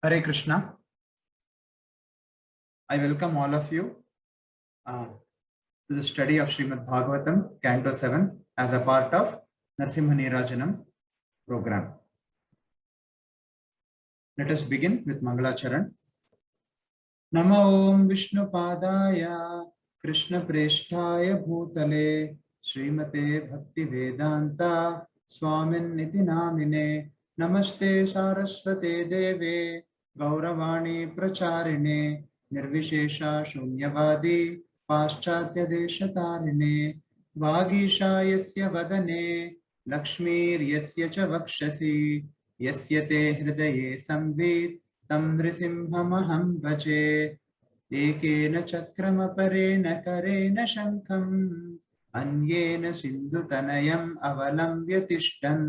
Hare Krishna. I welcome all of you to the study of Srimad Bhagavatam, Canto 7, as a part of Narasimha Neerajanam program. Let us begin with Mangalacharan. Namo Om Vishnu Padaya Krishna Presthaya Bhutale Srimate Bhakti Vedanta Swamin Niti Namine Namaste Saraswate Deve Gauravani Pracharine Nirvishesha Shunyavadi Paschatya Deshatarine Vagisha Yasya Vadane Lakshmir Yasya Cha Vakshasi Yasya Te Hridaye Samvit तं नृसिंहमहं भजे एकेन चक्रमपरेण करेण शङ्खम् अन्येन सिन्धुतनयम् अवलम्ब्य तिष्ठन्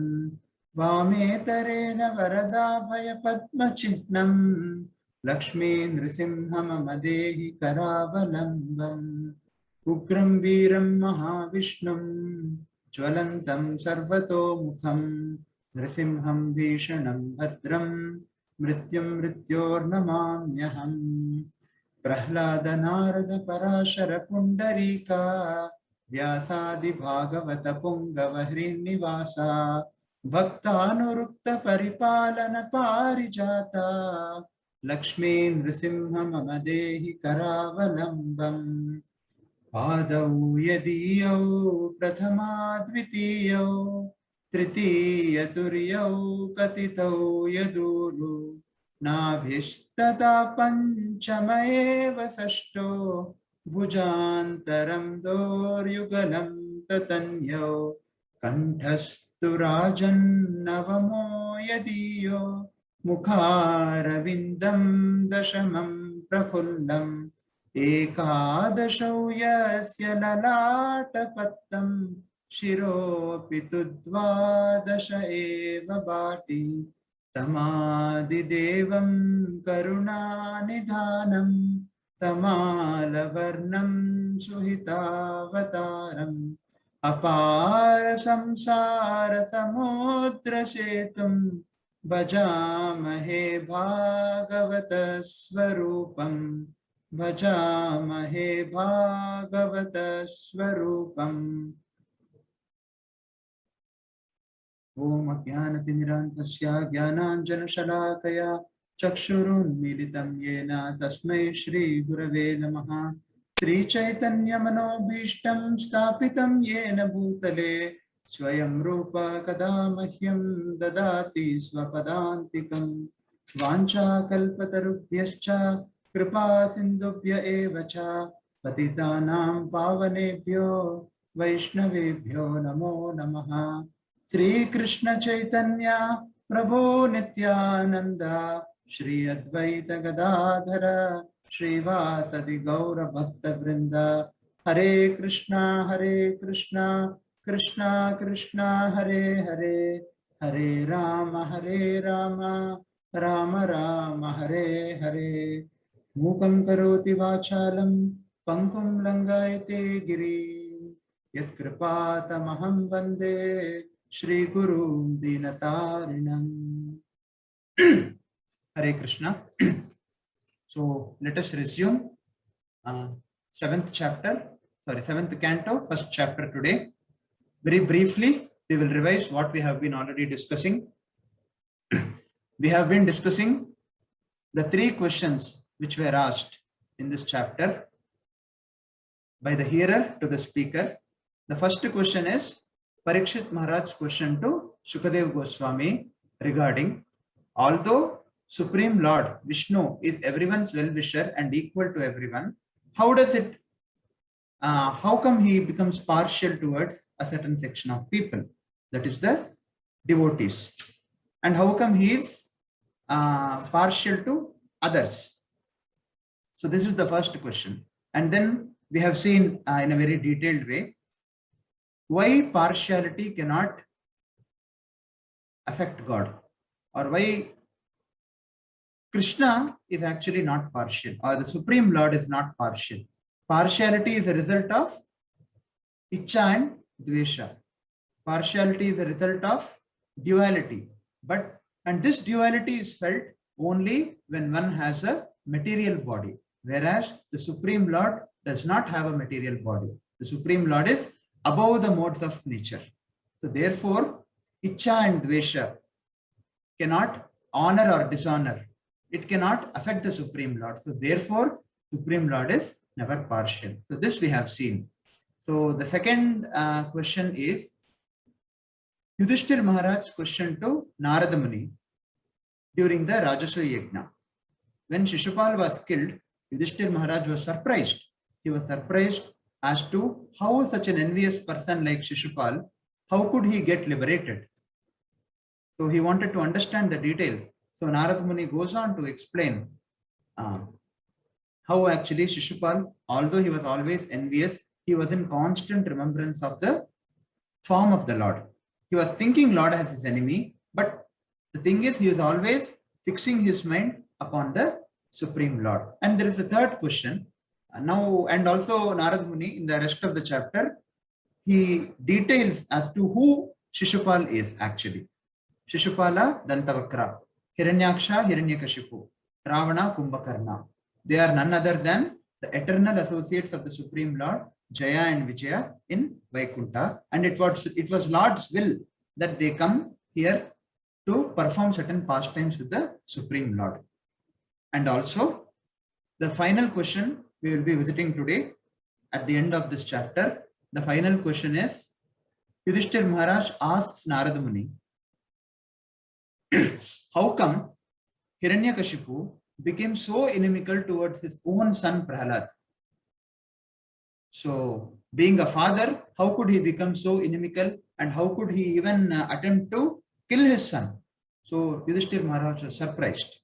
वामेतरेण वरदाभयपद्मचिह्नम् लक्ष्मी नृसिंहमम देहि करावलम्बम् उग्रं वीरं महाविष्णुं ज्वलन्तं सर्वतोमुखं नृसिंहं भीषणं भद्रं मृत्युं मृत्योर्नमाम्यहम् प्रह्लाद नारद पराशर पुण्डरीका व्यासादि भागवत पुंगव हृन्निवासा भक्तानुरुक्त परिपालन पारिजाता लक्ष्मी नृसिंह मम देहि करावलम्बम् पादौ यदीयौ प्रथमा द्वितीयौ तृतीय तुर्यौ कथितौ यदूरु नाभिस्तथा पंचम एव षष्ठो भुजान्तरं दोर्युगलं ततन्यौ कंठस्तु राजन्नवमो यदीयो मुखारविन्दं दशमं प्रफुल्लम् एकादशौ यस्य ललाटपट्टं शिरोऽपि तु द्वादश एव बाटी तमादिदेवं करुणानिधानं तमालवर्णं सुहितावतारम् अपार संसार समुद्रसेतुं भजामहे भागवत स्वरूपम् भजामहे भागवत स्वरूपम् ओम अज्ञानतिमिरान्धस्य ज्ञानाञ्जनशलाकया चक्षुरुन्मीलितं येन तस्मै श्रीगुरवे नमः। श्रीचैतन्यमनोभीष्टं स्थापितं येन भूतले स्वयं रूप कदा मह्यं ददाति स्वपदान्तिकं वाञ्छाकल्पतरुभ्यश्च कृपा सिन्धुभ्य एव च पतितानां पावनेभ्यो वैष्णवेभ्यो नमो नमः। श्री कृष्ण चैतन्य प्रभु नित्यानंद श्री अद्वैत गदाधर श्रीवासदि गौर भक्त वृंद हरे कृष्णा कृष्णा कृष्णा हरे हरे हरे राम राम राम हरे हरे मूकं करोति वाचालं पंकुं लंघयते गिरिं यत्कृपातमहं वन्दे Shri Guru Dinatarinam. Hare Krishna. So let us resume seventh canto, first chapter today. Very briefly, we will revise what we have been already discussing. We have been discussing the three questions which were asked in this chapter by the hearer to the speaker. The first question is Parikshit Maharaj's question to Shukadev Goswami regarding, although Supreme Lord Vishnu is everyone's well-wisher and equal to everyone, how come he becomes partial towards a certain section of people, that is the devotees, and how come he is partial to others? So this is the first question, and then we have seen in a very detailed way why partiality cannot affect God, or why Krishna is actually not partial, or the Supreme Lord is not partial. Partiality is a result of Ichcha and Dvesha. Partiality is a result of duality, and this duality is felt only when one has a material body, whereas the Supreme Lord does not have a material body. The Supreme Lord is above the modes of nature. So therefore, Icha and Dvesha cannot honor or dishonor. It cannot affect the Supreme Lord. So therefore, Supreme Lord is never partial. So this we have seen. So the second question is Yudhishthir Maharaj's question to Narada Muni during the Rajasuya Yajna. When Shishupal was killed, Yudhishthir Maharaj was surprised. He was surprised as to how such an envious person like Shishupal, how could he get liberated? So he wanted to understand the details. So Narada Muni goes on to explain how actually Shishupal, although he was always envious, he was in constant remembrance of the form of the Lord. He was thinking Lord as his enemy, but the thing is he was always fixing his mind upon the Supreme Lord. And there is a third question. Now, and also Narada Muni in the rest of the chapter, he details as to who Shishupal is actually. Shishupala, Dantavakra, Hiranyaksha, Hiranyakashipu, Ravana, Kumbhakarna. They are none other than the eternal associates of the Supreme Lord, Jaya and Vijaya in Vaikunta. And it was Lord's will that they come here to perform certain pastimes with the Supreme Lord. And also, the final question we will be visiting today at the end of this chapter. The final question is, Yudhishthir Maharaj asks Narada Muni, how come Hiranyakashipu became so inimical towards his own son Prahalad? So, being a father, how could he become so inimical, and how could he even attempt to kill his son? So, Yudhishthir Maharaj was surprised.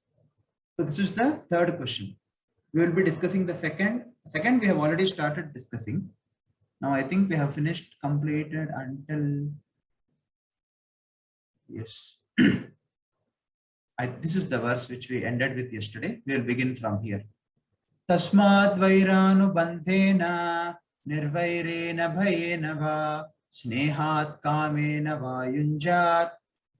So, this is the third question. We will be discussing the second. Second, we have already started discussing. Now, I think we have finished, completed until, yes. This is the verse which we ended with yesterday. We will begin from here. Tasmad vairanu bandhena nirvairena bhayena va snehat kamena va yunjat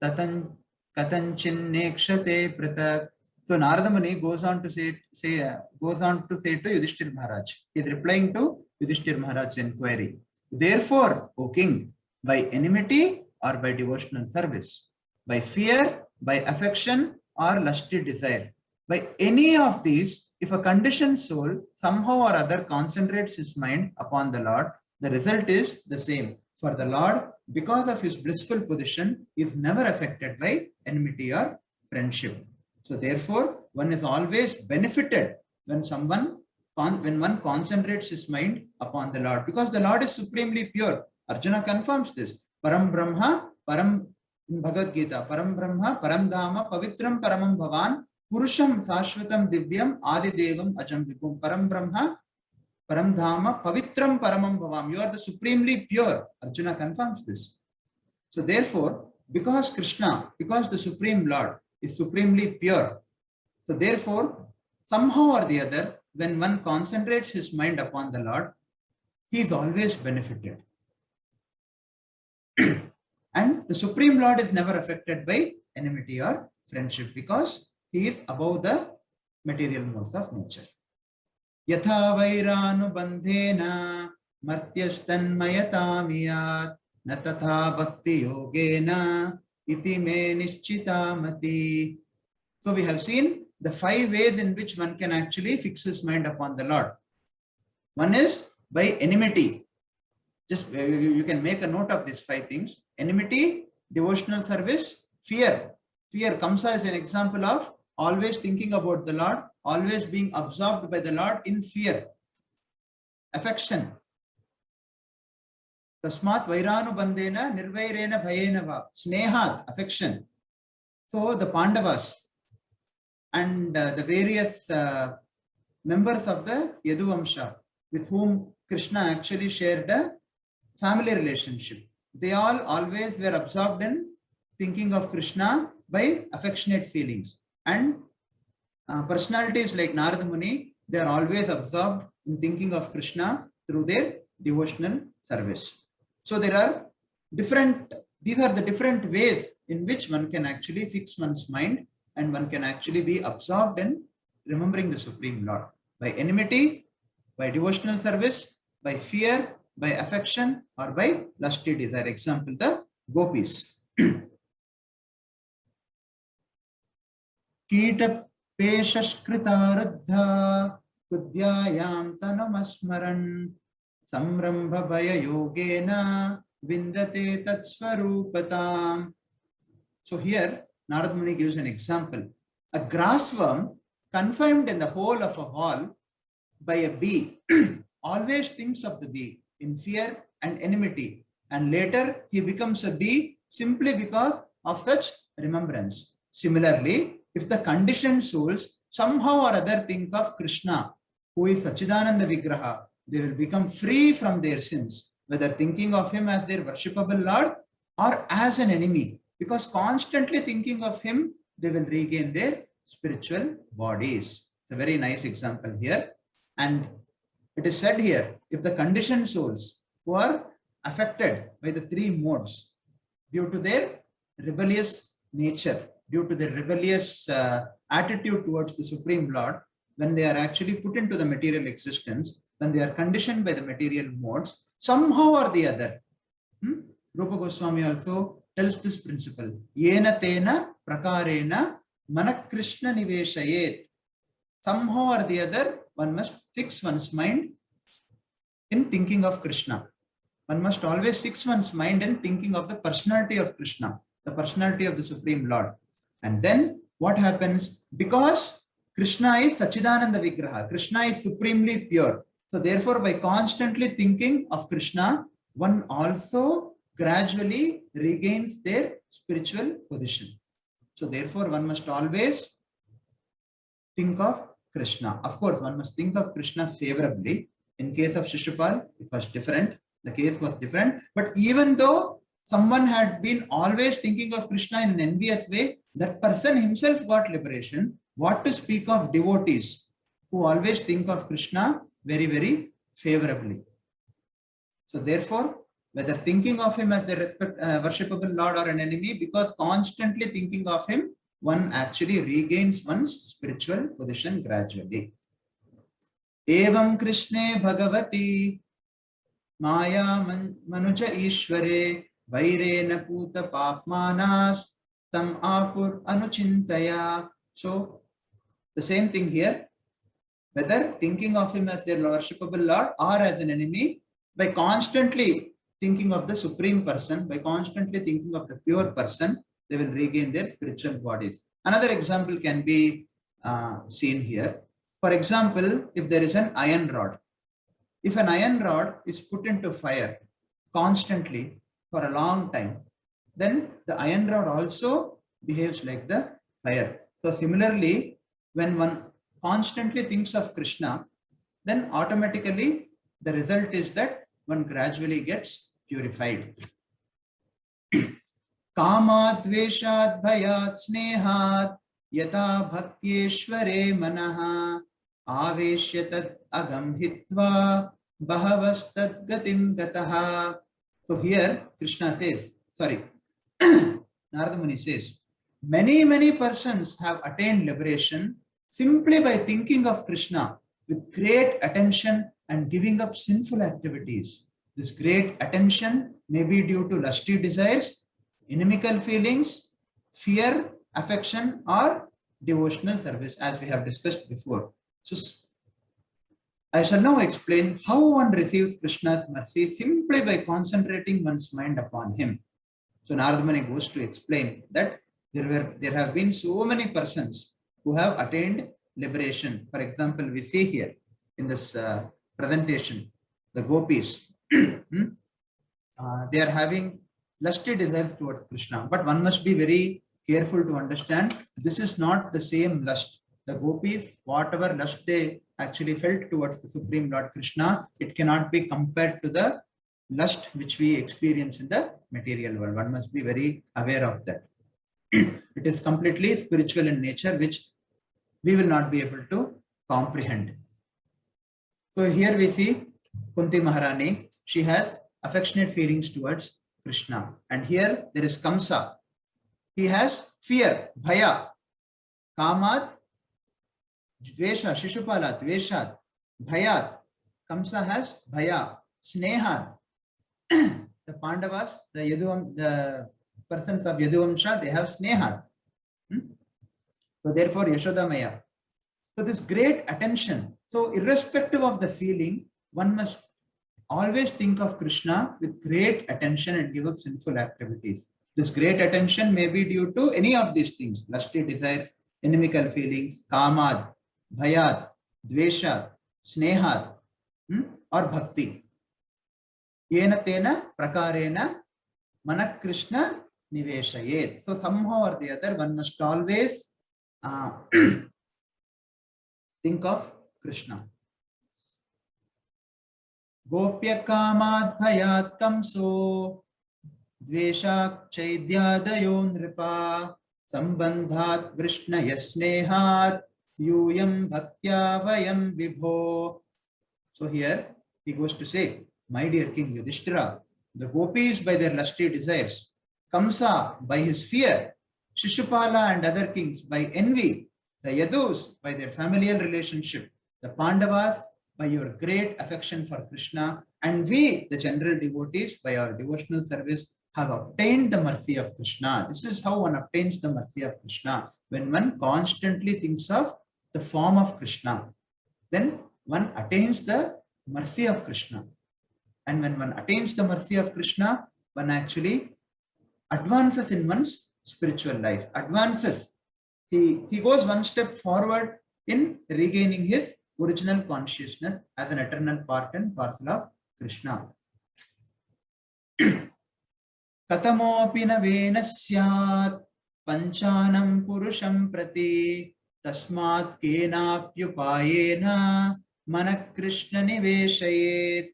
katanchin nekshate pratak. So Narada Muni goes on to say to Yudhishthir Maharaj. He is replying to Yudhishthir Maharaj's inquiry. Therefore, O king, by enmity or by devotional service, by fear, by affection or lusty desire, by any of these, if a conditioned soul somehow or other concentrates his mind upon the Lord, the result is the same. For the Lord, because of his blissful position, is never affected by enmity or friendship. So therefore, one is always benefited when one concentrates his mind upon the Lord, because the Lord is supremely pure. Arjuna confirms this. Param Brahma, Param in Bhagavad Gita, Param Brahma, Param Dhama, Pavitram Paramam Bhavan, Purusham Sashvatam Divyam, Adi Devam Ajam Vipum. Param Brahma, Param Dhama, Pavitram Paramam Bhavam. You are the supremely pure. Arjuna confirms this. So therefore, because the Supreme Lord is supremely pure, so therefore, somehow or the other, when one concentrates his mind upon the Lord, he is always benefited. And the Supreme Lord is never affected by enmity or friendship, because he is above the material modes of nature. Yatha vairanu bandhena martyashtanmayatamiyat natatha bhakti yogena iti me nishchitamati. So we have seen the 5 ways in which one can actually fix his mind upon the Lord. One is by enmity. Just you can make a note of these 5 things. Enmity, devotional service, fear. Fear comes as an example of always thinking about the Lord, always being absorbed by the Lord in fear. Affection. Tasmat vairanu bandena nirvairena bhayena va. Snehat, affection. So the Pandavas and the various members of the Yaduvamsha with whom Krishna actually shared a family relationship, they all always were absorbed in thinking of Krishna by affectionate feelings. And personalities like Narada Muni, they are always absorbed in thinking of Krishna through their devotional service. So these are the different ways in which one can actually fix one's mind and one can actually be absorbed in remembering the Supreme Lord. By enmity, by devotional service, by fear, by affection, or by lusty desire. Example, the gopis. Kitapeshashkritaradha kudyayam tanumasmaran samrambha bhaya yogena vindate tatsvarupatam. So here Narad Muni gives an example. A grassworm confined in the hole of a wall by a bee always thinks of the bee in fear and enmity, and later he becomes a bee simply because of such remembrance. Similarly, if the conditioned souls somehow or other think of Krishna, who is Sachidananda Vigraha, they will become free from their sins, whether thinking of him as their worshipable Lord or as an enemy, because constantly thinking of him, they will regain their spiritual bodies. It's a very nice example here. And it is said here, if the conditioned souls who are affected by the three modes due to their rebellious nature, due to their rebellious attitude towards the Supreme Lord, when they are actually put into the material existence, when they are conditioned by the material modes, somehow or the other, Rupa Goswami also tells this principle, Yena tena prakarena manak Krishna niveshayet. Somehow or the other, one must fix one's mind in thinking of Krishna. One must always fix one's mind in thinking of the personality of Krishna, the personality of the Supreme Lord. And then what happens? Because Krishna is Sachidananda Vigraha, Krishna is supremely pure. So therefore, by constantly thinking of Krishna, one also gradually regains their spiritual position. So therefore, one must always think of Krishna. Of course, one must think of Krishna favorably. In case of Shishupal, it was different. The case was different. But even though someone had been always thinking of Krishna in an envious way, that person himself got liberation. What to speak of devotees who always think of Krishna very, very favorably. So therefore, whether thinking of him as the worshipable Lord or an enemy, because constantly thinking of him, one actually regains one's spiritual position gradually. Evam Krishne Bhagavati Maya Manuja Ishware Vairena Puta Papmanas Tam Apur Anuchintaya. So the same thing here, whether thinking of him as their worshipable Lord or as an enemy, by constantly thinking of the Supreme Person, by constantly thinking of the pure person, they will regain their spiritual bodies. Another example can be seen here. For example, if there is an iron rod, if an iron rod is put into fire constantly for a long time, then the iron rod also behaves like the fire. So similarly, when one constantly thinks of Krishna, then automatically the result is that one gradually gets purified. Kamat Veshat Bhayat Snehat Yata Bhakyeshware Manaha Aveshyatat Agam Hitva Bahavastad Gatim Gataha. So here Krishna says, Narada Muni says, many persons have attained liberation simply by thinking of Krishna with great attention and giving up sinful activities. This great attention may be due to lusty desires, inimical feelings, fear, affection, or devotional service, as we have discussed before. So I shall now explain how one receives Krishna's mercy simply by concentrating one's mind upon him. So Narada Muni goes to explain that there have been so many persons who have attained liberation. For example, we see here in this presentation, the gopis, they are having lusty desires towards Krishna. But one must be very careful to understand this is not the same lust. The gopis, whatever lust they actually felt towards the Supreme Lord Krishna, it cannot be compared to the lust which we experience in the material world. One must be very aware of that. It is completely spiritual in nature, which we will not be able to comprehend. So here we see Kunti Maharani. She has affectionate feelings towards Krishna. And here there is Kamsa. He has fear, bhaya. Kamat, Dvesha, Shishupala, Dveshat, Bhayat. Kamsa has Bhaya, Snehat. The Pandavas, the persons of Yaduvamsha, they have Snehat. So therefore, Yashodamaya. So this great attention. So irrespective of the feeling, one must always think of Krishna with great attention and give up sinful activities. This great attention may be due to any of these things: lusty desires, inimical feelings, kamad, bhayad, dveshad, snehad, or bhakti. Yena tena prakarena manak Krishna niveshayet. So somehow or the other, one must always think of Krishna. Gopya kamad bhayat kamso dveshak chaidyadayo nripa sambandhat vrishna yasnehat yuyam bhaktya vayam vibho. So here he goes to say, my dear King Yudhishthira, the gopis by their lusty desires, Kamsa by his fear, Shishupala and other kings by envy, the Yadus by their familial relationship, the Pandavas by your great affection for Krishna, and we, the general devotees, by our devotional service, have obtained the mercy of Krishna. This is how one obtains the mercy of Krishna. When one constantly thinks of the form of Krishna, then one attains the mercy of Krishna. And when one attains the mercy of Krishna, one actually advances in one's spiritual life. Advances. He goes one step forward in regaining his original consciousness as an eternal part and parcel of Krishna. Katamopi na vena syat panchanam purusham prati tasmat kenapyupayena manak Krishna niveshayet.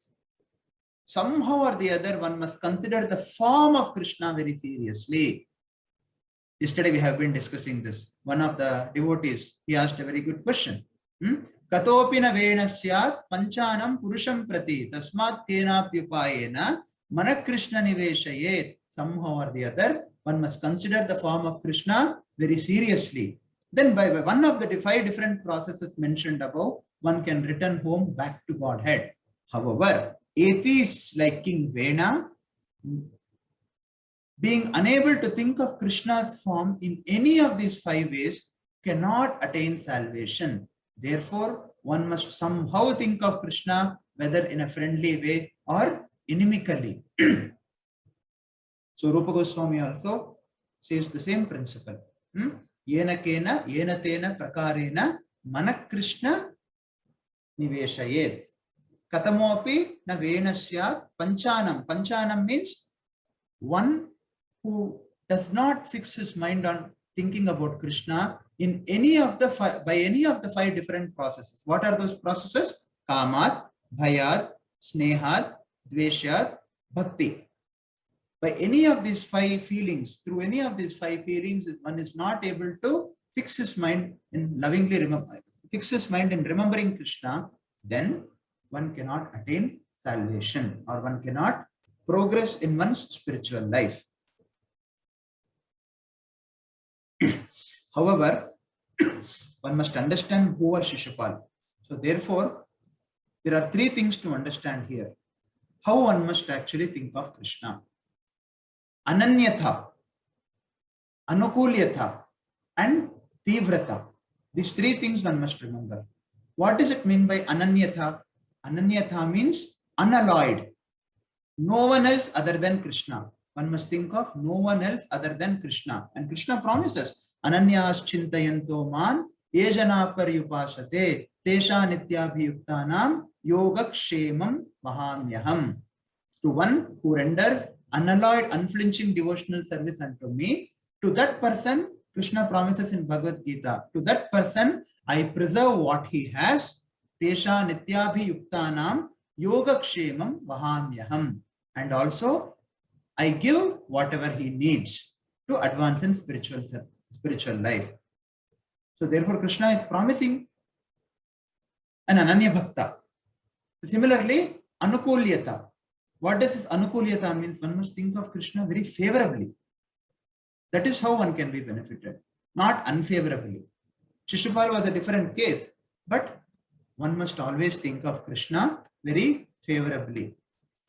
Somehow or the other, one must consider the form of Krishna very seriously. Yesterday we have been discussing this. One of the devotees, he asked a very good question. Katopi na vena syat panchanam purusham prati tasmat kenapyupayena manak Krishna niveshayet. Somehow or the other, one must consider the form of Krishna very seriously. Then by one of the 5 different processes mentioned above, one can return home back to Godhead. However, atheists like King Vena, being unable to think of Krishna's form in any of these 5 ways, cannot attain salvation. Therefore, one must somehow think of Krishna, whether in a friendly way or inimically. So Rupa Goswami also says the same principle. Yena kena, yena tena prakarena manak Krishna niveshayet. Katamopi na vena syat panchanam. Panchanam means one who does not fix his mind on thinking about Krishna in any of the by any of the 5 different processes. What are those processes? Kamat, bhayat, snehad, dveshat, bhakti. By any of these 5 feelings, through any of these 5 feelings, if one is not able to fix his mind in remembering Krishna, then one cannot attain salvation, or one cannot progress in one's spiritual life. However, one must understand who was Shishupal. So therefore, there are 3 things to understand here. How one must actually think of Krishna. Ananyatha, Anukulyatha, and Tivrata. These 3 things one must remember. What does it mean by Ananyatha? Ananyatha means unalloyed. No one else other than Krishna. One must think of no one else other than Krishna. And Krishna promises, Ananyas chintayanto man yejana paryupasate tesha nityabhiyuktanam yogakshemam mahamyaham. To one who renders unalloyed, unflinching devotional service unto me, to that person, Krishna promises in Bhagavad Gita, to that person I preserve what he has, tesha nityabhiyuktanam yogakshemam vahamyaham, and also I give whatever he needs to advance in spiritual life. So therefore Krishna is promising an Ananya Bhakta. Similarly, Anukulyata. What does this Anukulyata mean? One must think of Krishna very favorably. That is how one can be benefited, not unfavorably. Shishupal was a different case, but one must always think of Krishna very favorably.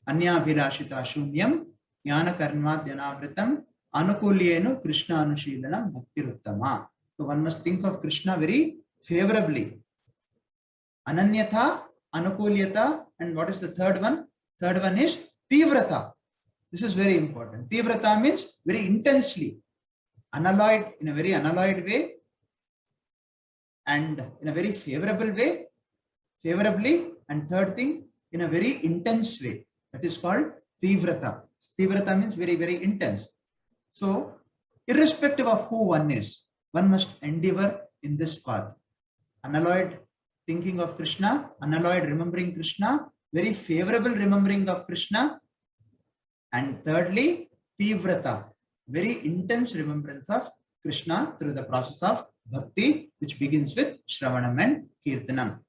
Anya Bhilashita Shunyam, Jnana Karma Dhyanavritam, Anukulyenu Krishna Anushilanam Bhaktiruttama. So one must think of Krishna very favorably. Ananyatha, Anukulyata, and what is the third one? Third one is Tivrata. This is very important. Tivrata means very intensely, unalloyed, in a very unalloyed way, and in a very favorably, and third thing, in a very intense way. That is called Tivrata. Tivrata means very, very intense. So, irrespective of who one is, one must endeavor in this path. Unalloyed thinking of Krishna, unalloyed remembering Krishna, very favorable remembering of Krishna, and thirdly, Tivrata, very intense remembrance of Krishna through the process of Bhakti, which begins with Shravanam and Kirtanam.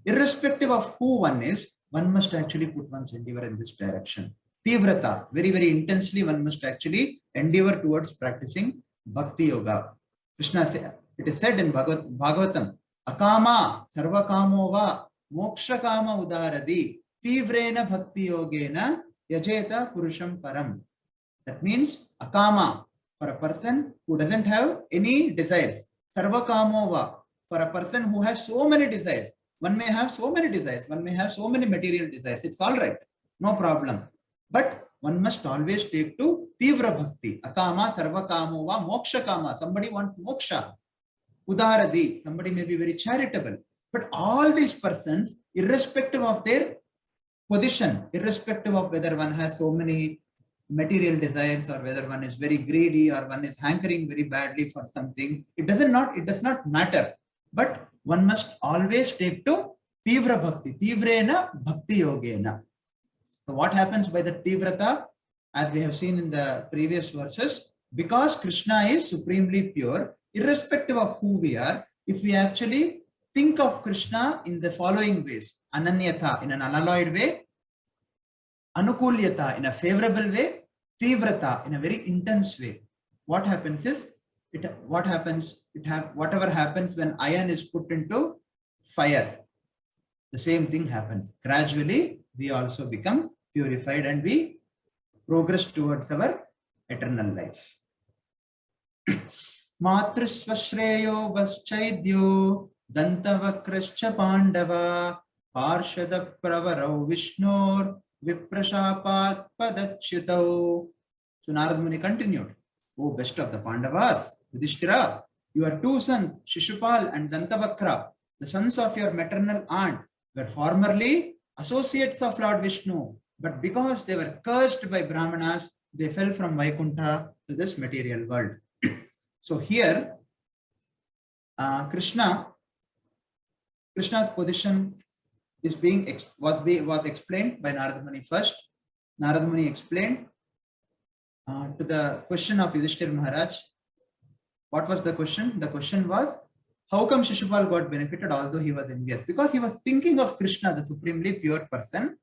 Irrespective of who one is, one must actually put one's endeavor in this direction. Tivrata, very, very intensely, one must actually endeavor towards practicing Bhakti Yoga. Krishna said, it is said in Bhagavatam, Akama sarvakamo va moksha kama udaradi tivrena bhakti yogena yajeta purusham param. That means akama, for a person who doesn't have any desires. Sarvakamo va, for a person who has so many desires. One may have so many desires, one may have so many material desires. It's all right, no problem. But one must always take to Tivra Bhakti. Akama, Sarvakamo va, Moksha Kama. Somebody wants moksha. Udaradi, somebody may be very charitable. But all these persons, irrespective of their position, irrespective of whether one has so many material desires or whether one is very greedy or one is hankering very badly for something, it does not matter. But one must always take to Tivra Bhakti, Tivrena Bhakti Yogena. So what happens by the Tivrata, as we have seen in the previous verses, because Krishna is supremely pure, irrespective of who we are, if we actually think of Krishna in the following ways: Ananyatha, in an unalloyed way; Anukulyata, in a favorable way; Tivrata, in a very intense way. What happens is, whatever happens when iron is put into fire, the same thing happens. Gradually, we also become purified and we progress towards our eternal life. Matrisvashreyo vaschaidyo dantavakrascha pandava parshada pravarau vishnor viprashapat padachyutau. So Narad Muni continued, O best of the Pandavas, Yudhishthira, your two sons, Shishupal and Dantavakra, the sons of your maternal aunt, were formerly associates of Lord Vishnu, but because they were cursed by Brahmanas, they fell from Vaikuntha to this material world. So here, Krishna's position is was explained by Narad Muni first. Narad Muni explained to the question of Yudhishthira Maharaj. What was the question? The question was, how come Shishupal got benefited although he was envious? Because he was thinking of Krishna, the supremely pure person.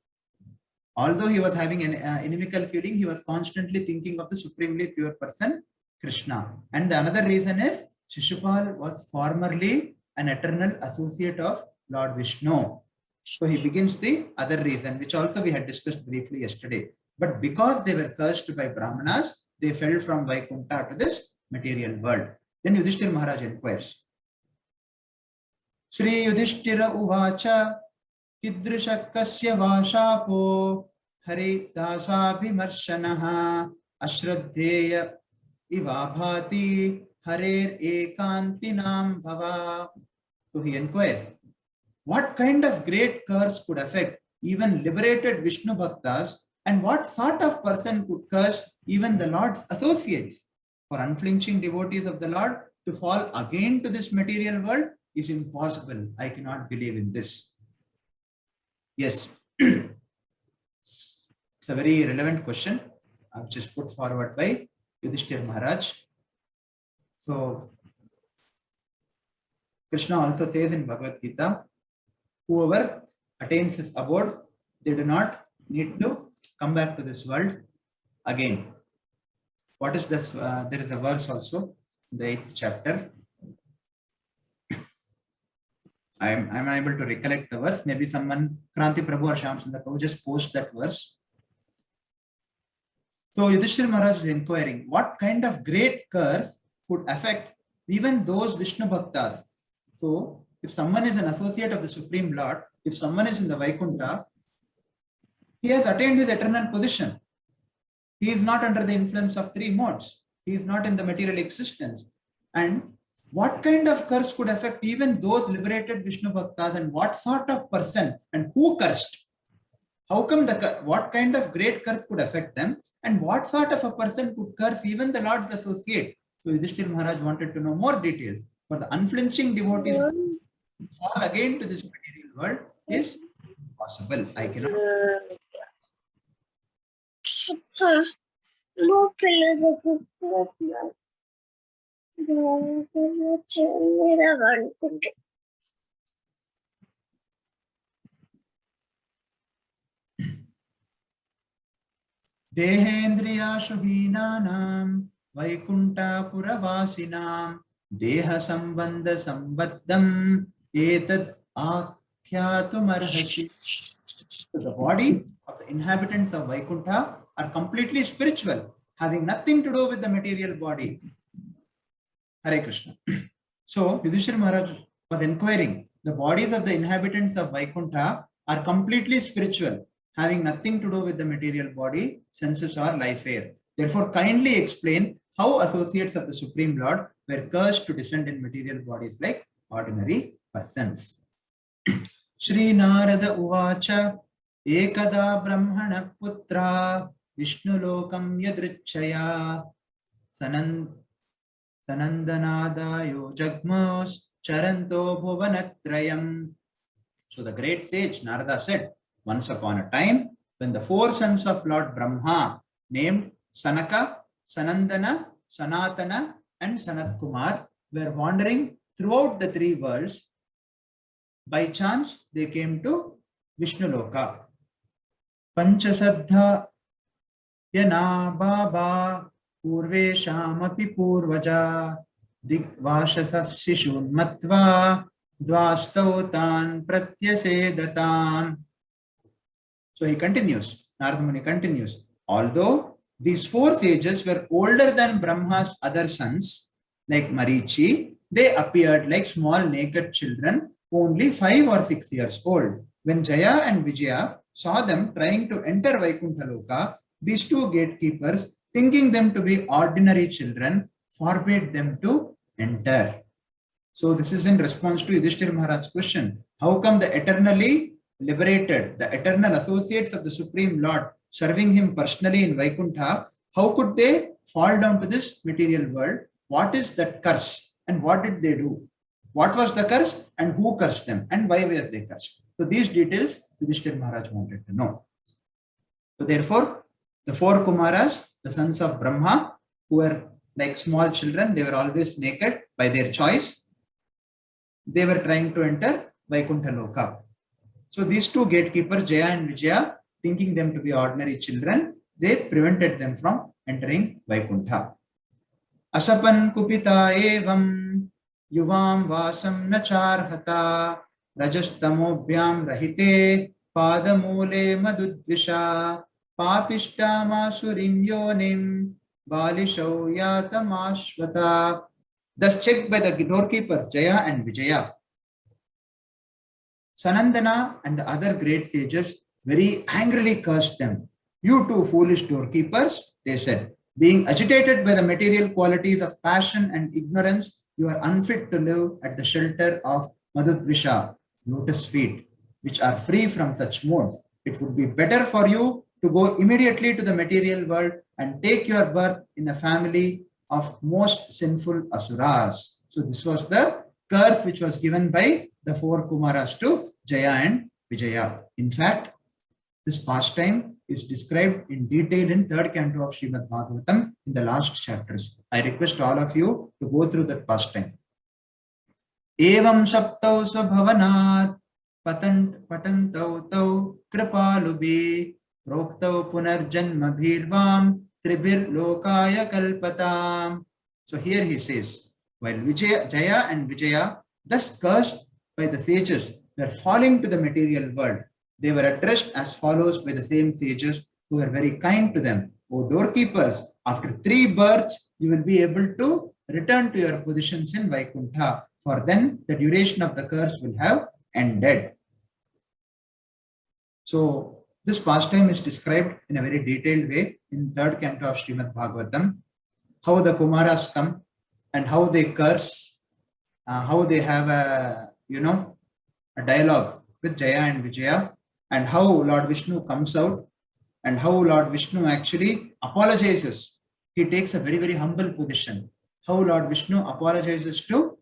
Although he was having an inimical feeling, he was constantly thinking of the supremely pure person, Krishna. And the another reason is, Shishupal was formerly an eternal associate of Lord Vishnu. So he begins the other reason, which also we had discussed briefly yesterday. But because they were cursed by Brahmanas, they fell from Vaikuntha to this material world. Then Yudhishthira Maharaj inquires, Shri Yudhishthira Uvacha Kidrishakasya Vashapo Hari Dasabhimarshanaha Ashraddheya Ivabhati Harer Ekantinam Bhava. So he inquires, what kind of great curse could affect even liberated Vishnu Bhaktas, and what sort of person could curse even the Lord's associates? For unflinching devotees of the Lord to fall again to this material world is impossible. I cannot believe in this. Yes, it's a very relevant question, which is put forward by Yudhishthira Maharaj. So, Krishna also says in Bhagavad Gita, whoever attains his abode, they do not need to come back to this world again. What is this? There is a verse also, the 8th chapter. I'm unable to recollect the verse. Maybe someone, Kranti Prabhu or Shyam Sundar Prabhu, just post that verse. So Yudhishthira Maharaj is inquiring what kind of great curse could affect even those Vishnu Bhaktas. So if someone is an associate of the Supreme Lord, if someone is in the Vaikuntha, he has attained his eternal position. He is not under the influence of three modes. He is not in the material existence. And what kind of curse could affect even those liberated Vishnu Bhaktas, and what sort of person and who cursed? How come what kind of great curse could affect them, and what sort of a person could curse even the Lord's associate? So Yudhishthira Maharaj wanted to know more details. For the unflinching devotees to fall again to this material world is impossible. I cannot. देहेन्द्रियाशु हीनानां वैकुण्ठापुरवासिनां देह संबंध संबद्धं एतद् आख्यातुमर्हसि. The body of the inhabitants of Vaikuntha are completely spiritual, having nothing to do with the material body. Hare Krishna. So Yudhishthira Maharaj was inquiring, the bodies of the inhabitants of Vaikuntha are completely spiritual, having nothing to do with the material body, senses or life air. Therefore, kindly explain how associates of the Supreme Lord were cursed to descend in material bodies like ordinary persons. Shri Narada Uvacha Ekada Brahmana Putra Vishnu Lokam Yadrichaya Sanandanadayo Jagmos Charanto Bhuvanatrayam. So the great sage Narada said, once upon a time, when the four sons of Lord Brahma, named Sanaka, Sanandana, Sanatana, and Sanat Kumar, were wandering throughout the three worlds, by chance they came to Vishnu Loka. Panchasaddha Yana Baba Purveshamapi Purvaja Digvashasa Shishun Matva Dvastautan Pratyasedatam. So he continues, Narada Muni continues, although these four sages were older than Brahma's other sons, like Marichi, they appeared like small naked children, only 5 or 6 years old. When Jaya and Vijaya saw them trying to enter Vaikuntha Loka, these two gatekeepers, thinking them to be ordinary children, forbade them to enter. So this is in response to Yudhishthira Maharaj's question. How come the eternally liberated, the eternal associates of the Supreme Lord, serving him personally in Vaikuntha, how could they fall down to this material world? What is that curse? And what did they do? What was the curse and who cursed them? And why were they cursed? So these details Yudhishthira Maharaj wanted to know. So therefore, the four Kumaras, the sons of Brahma, who were like small children, they were always naked by their choice. They were trying to enter Vaikuntha Loka. So these two gatekeepers, Jaya and Vijaya, thinking them to be ordinary children, they prevented them from entering Vaikuntha. Asapan kupita evam yuvam vasam nacharhata rajastamobhyam rahite padamule madudvisha papishtamasurim yonim balishau yatamashvata. Thus checked by the doorkeepers Jaya and Vijaya, Sanandana and the other great sages very angrily cursed them. You two foolish doorkeepers, they said, being agitated by the material qualities of passion and ignorance, you are unfit to live at the shelter of Madhudvisha, lotus feet, which are free from such modes. It would be better for you to go immediately to the material world and take your birth in the family of most sinful asuras. So this was the curse which was given by the four Kumaras to Jaya and Vijaya. In fact, this pastime is described in detail in third canto of Srimad Bhagavatam in the last chapters. I request all of you to go through that pastime. Evam saptau sabhavanat patantau tau kripalubi proktau punarjanma bhirvam tribir lokaya kalpatam. So here he says, while Jaya and Vijaya thus cursed by the sages were falling to the material world, they were addressed as follows by the same sages who were very kind to them. O doorkeepers, after 3 births, you will be able to return to your positions in Vaikuntha, for then the duration of the curse will have ended. So this pastime is described in a very detailed way in 3rd canto of Srimad Bhagavatam, how the Kumaras come and how they curse, how they have a dialogue with Jaya and Vijaya, and how Lord Vishnu comes out and how Lord Vishnu actually apologizes. He takes a very, very humble position. How Lord Vishnu apologizes to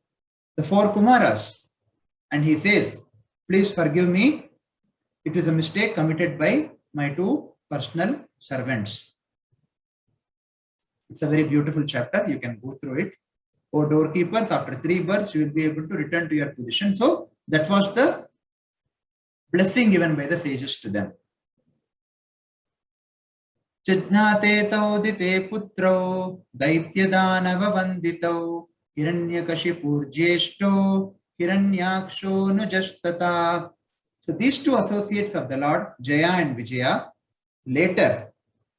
the 4 Kumaras and he says, please forgive me. It is a mistake committed by my 2 personal servants. It's a very beautiful chapter. You can go through it. O doorkeepers, after 3 births, you will be able to return to your position. So that was the blessing given by the sages to them. Chidnate taudite putro daityadanava vandito hiranyakashipur jeshto hiranyaksho nujastata. So these 2 associates of the Lord, Jaya and Vijaya, later,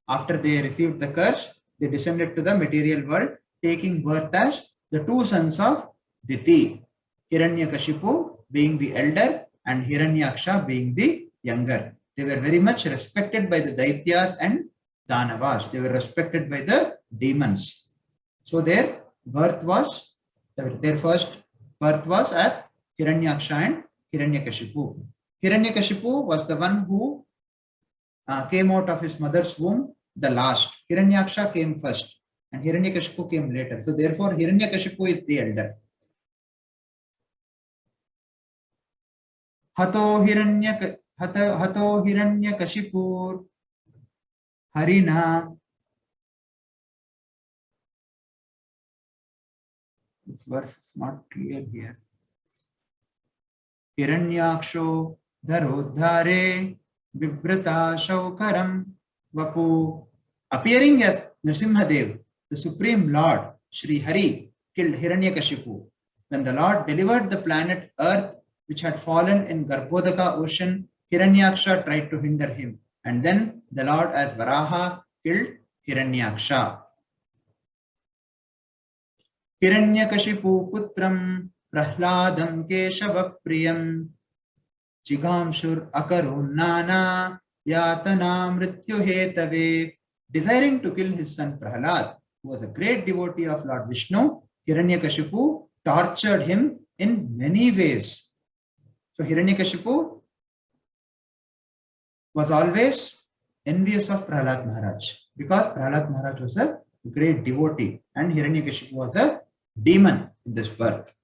after they received the curse, they descended to the material world, taking birth as the 2 sons of Diti, Hiranyakashipu being the elder and Hiranyaksha being the younger. They were very much respected by the Daityas and Danavas. They were respected by the demons. So their birth was, their first birth was as Hiranyaksha and Hiranyakashipu. Hiranyakashipu was the one who came out of his mother's womb the last. Hiranyaksha came first and Hiranyakashipu came later. So therefore Hiranyakashipu is the elder. Hato Hiranyakashipur Harina. This verse is not clear here. Hiranyaksho Dharodhare Vibrata Shaukaram Vapu. Appearing as Nrsimhadev, the Supreme Lord, Sri Hari, killed Hiranyakashipu. When the Lord delivered the planet Earth, which had fallen in Garbhodaka ocean, Hiranyaksha tried to hinder him. And then the Lord as Varaha killed Hiranyaksha. Hiranyakashipu putram Prahladam Keshava Priyam Chigamshur Akarunana Yatana Mrityu Hetave. Desiring to kill his son Prahlad, who was a great devotee of Lord Vishnu, Hiranyakashipu tortured him in many ways. So Hiranyakashipu was always envious of Prahlad Maharaj because Prahlad Maharaj was a great devotee and Hiranyakashipu was a demon in this birth.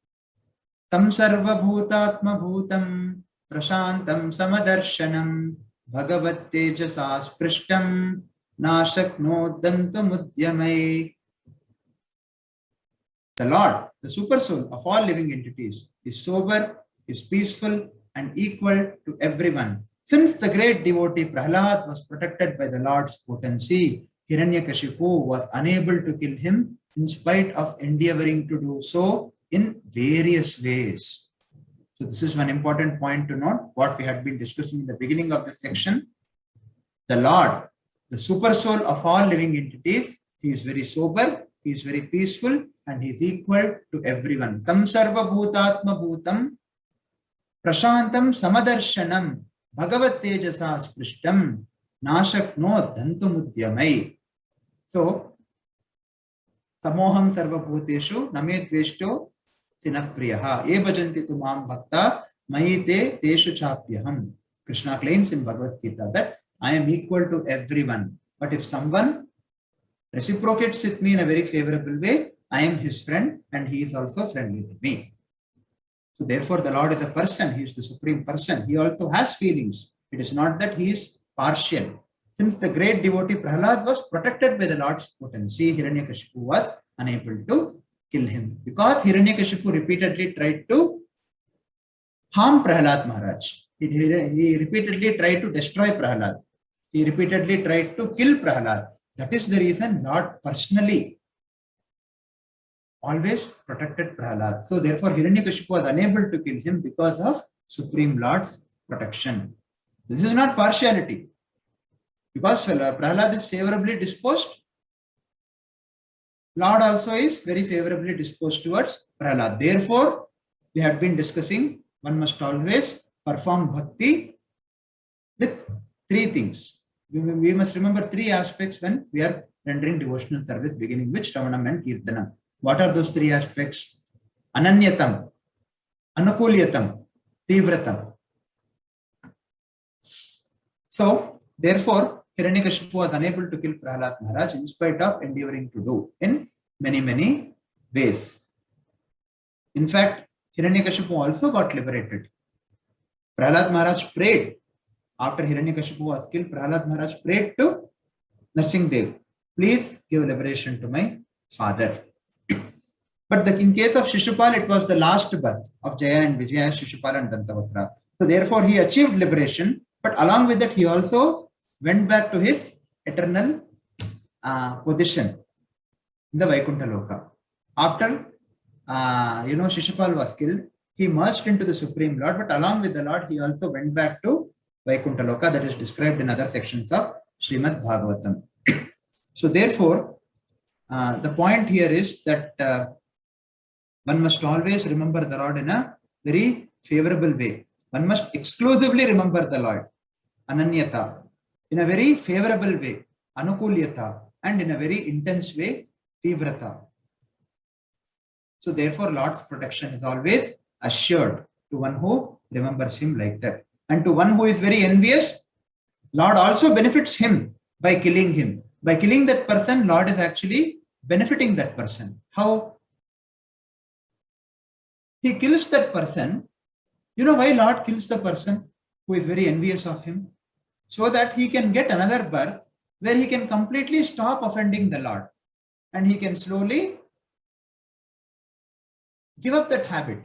Tam sarva bhutatma bhutam prashantam samadarshanam bhagavat tejasas prishtam nashakno dantamudyamai. The Lord, the super soul of all living entities, is sober, is peaceful and equal to everyone. Since the great devotee Prahlad was protected by the Lord's potency, Hiranyakashipu was unable to kill him in spite of endeavoring to do so in various ways. So this is one important point to note, what we had been discussing in the beginning of this section. The Lord, the super soul of all living entities, he is very sober, he is very peaceful and he is equal to everyone. Tam sarva bhutatma bhutam prashantam samadarshanam bhagavat tejasa sprishtam nashakno dantumudyamai. So, samoham sarva bhuteshu name tveshto sinapriyaha ye bhajanti tu mam bhakta mahite teshu chapyaham. Krishna claims in Bhagavad Gita that I am equal to everyone. But if someone reciprocates with me in a very favorable way, I am his friend and he is also friendly to me. So therefore the Lord is a person, he is the supreme person. He also has feelings. It is not that he is partial. Since the great devotee Prahlad was protected by the Lord's potency, Hiranyakashipu was unable to kill him. Because Hiranyakashipu repeatedly tried to harm Prahlad Maharaj. He repeatedly tried to destroy Prahlad. He repeatedly tried to kill Prahlad. That is the reason Lord personally always protected Prahlad. So therefore Hiranyakashipu was unable to kill him because of Supreme Lord's protection. This is not partiality. Because Prahlad is favorably disposed, Lord also is very favorably disposed towards Prahlad. Therefore, we had been discussing one must always perform bhakti with three things. We must remember three aspects when we are rendering devotional service, beginning with Shravanam and Kirtanam. What are those three aspects? Ananyatam, Anukulyatam, Tivratam. So, therefore, Hiranyakashipu was unable to kill Prahlad Maharaj in spite of endeavoring to do in many ways. In fact, Hiranyakashipu also got liberated. Prahlad Maharaj prayed. After Hiranyakashipu was killed, Prahlad Maharaj prayed to Narsingdev, please give liberation to my father. But in case of Shishupal, it was the last birth of Jaya and Vijaya, Shishupal and Dantavatra. So therefore, he achieved liberation. But along with that, he also went back to his eternal position in the Vaikuntha Loka. After Shishupal was killed, he merged into the Supreme Lord, but along with the Lord, he also went back to Vaikuntha Loka, that is described in other sections of Srimad Bhagavatam. So therefore, the point here is that one must always remember the Lord in a very favorable way. One must exclusively remember the Lord, Ananyata, in a very favorable way, Anukulyata, and in a very intense way, Tivrata. So therefore, Lord's protection is always assured to one who remembers him like that. And to one who is very envious, Lord also benefits him by killing him. By killing that person, Lord is actually benefiting that person. How? He kills that person. You know why Lord kills the person who is very envious of him? So that he can get another birth where he can completely stop offending the Lord. And he can slowly give up that habit.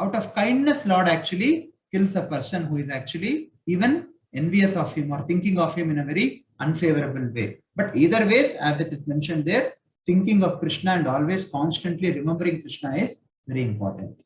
Out of kindness, Lord actually kills a person who is actually even envious of him or thinking of him in a very unfavorable way. But either way, as it is mentioned there, thinking of Krishna and always constantly remembering Krishna is very important.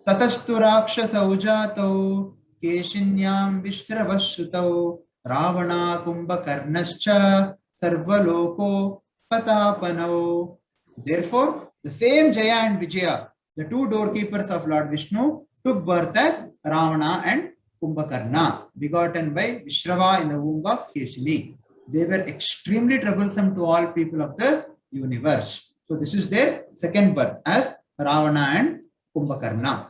Tatastu rakshasa ujato keshinyam vishravasutau ravana kumbhakarnascha sarvaloko patapanau. Therefore, the same Jaya and Vijaya, the two doorkeepers of Lord Vishnu, took birth as Ravana and Kumbhakarna, begotten by Vishrava in the womb of Keshini. They were extremely troublesome to all people of the universe. So this is their second birth as Ravana and Kumbhakarna.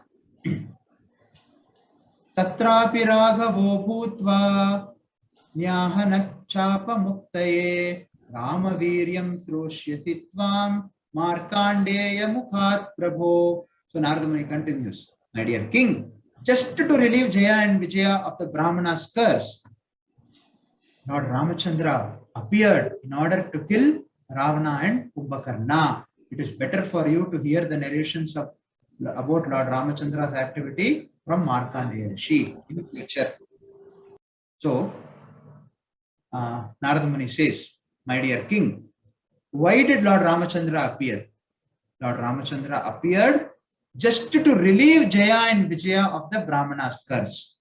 Tatrapi Raghavo Bhutva Nyahanak Chapa Muktaye Ramaviryam Sroshyasi Tvam Markandeya Mukhat Prabho. So Narada Muni continues, my dear king, just to relieve Jaya and Vijaya of the Brahmana's curse, Lord Ramachandra appeared in order to kill Ravana and Kumbhakarna. It is better for you to hear the narrations about Lord Ramachandra's activity from Markandeya Rishi in the future. So, Narada Muni says, my dear king, why did Lord Ramachandra appear? Lord Ramachandra appeared just to relieve Jaya and Vijaya of the Brahmana's curse.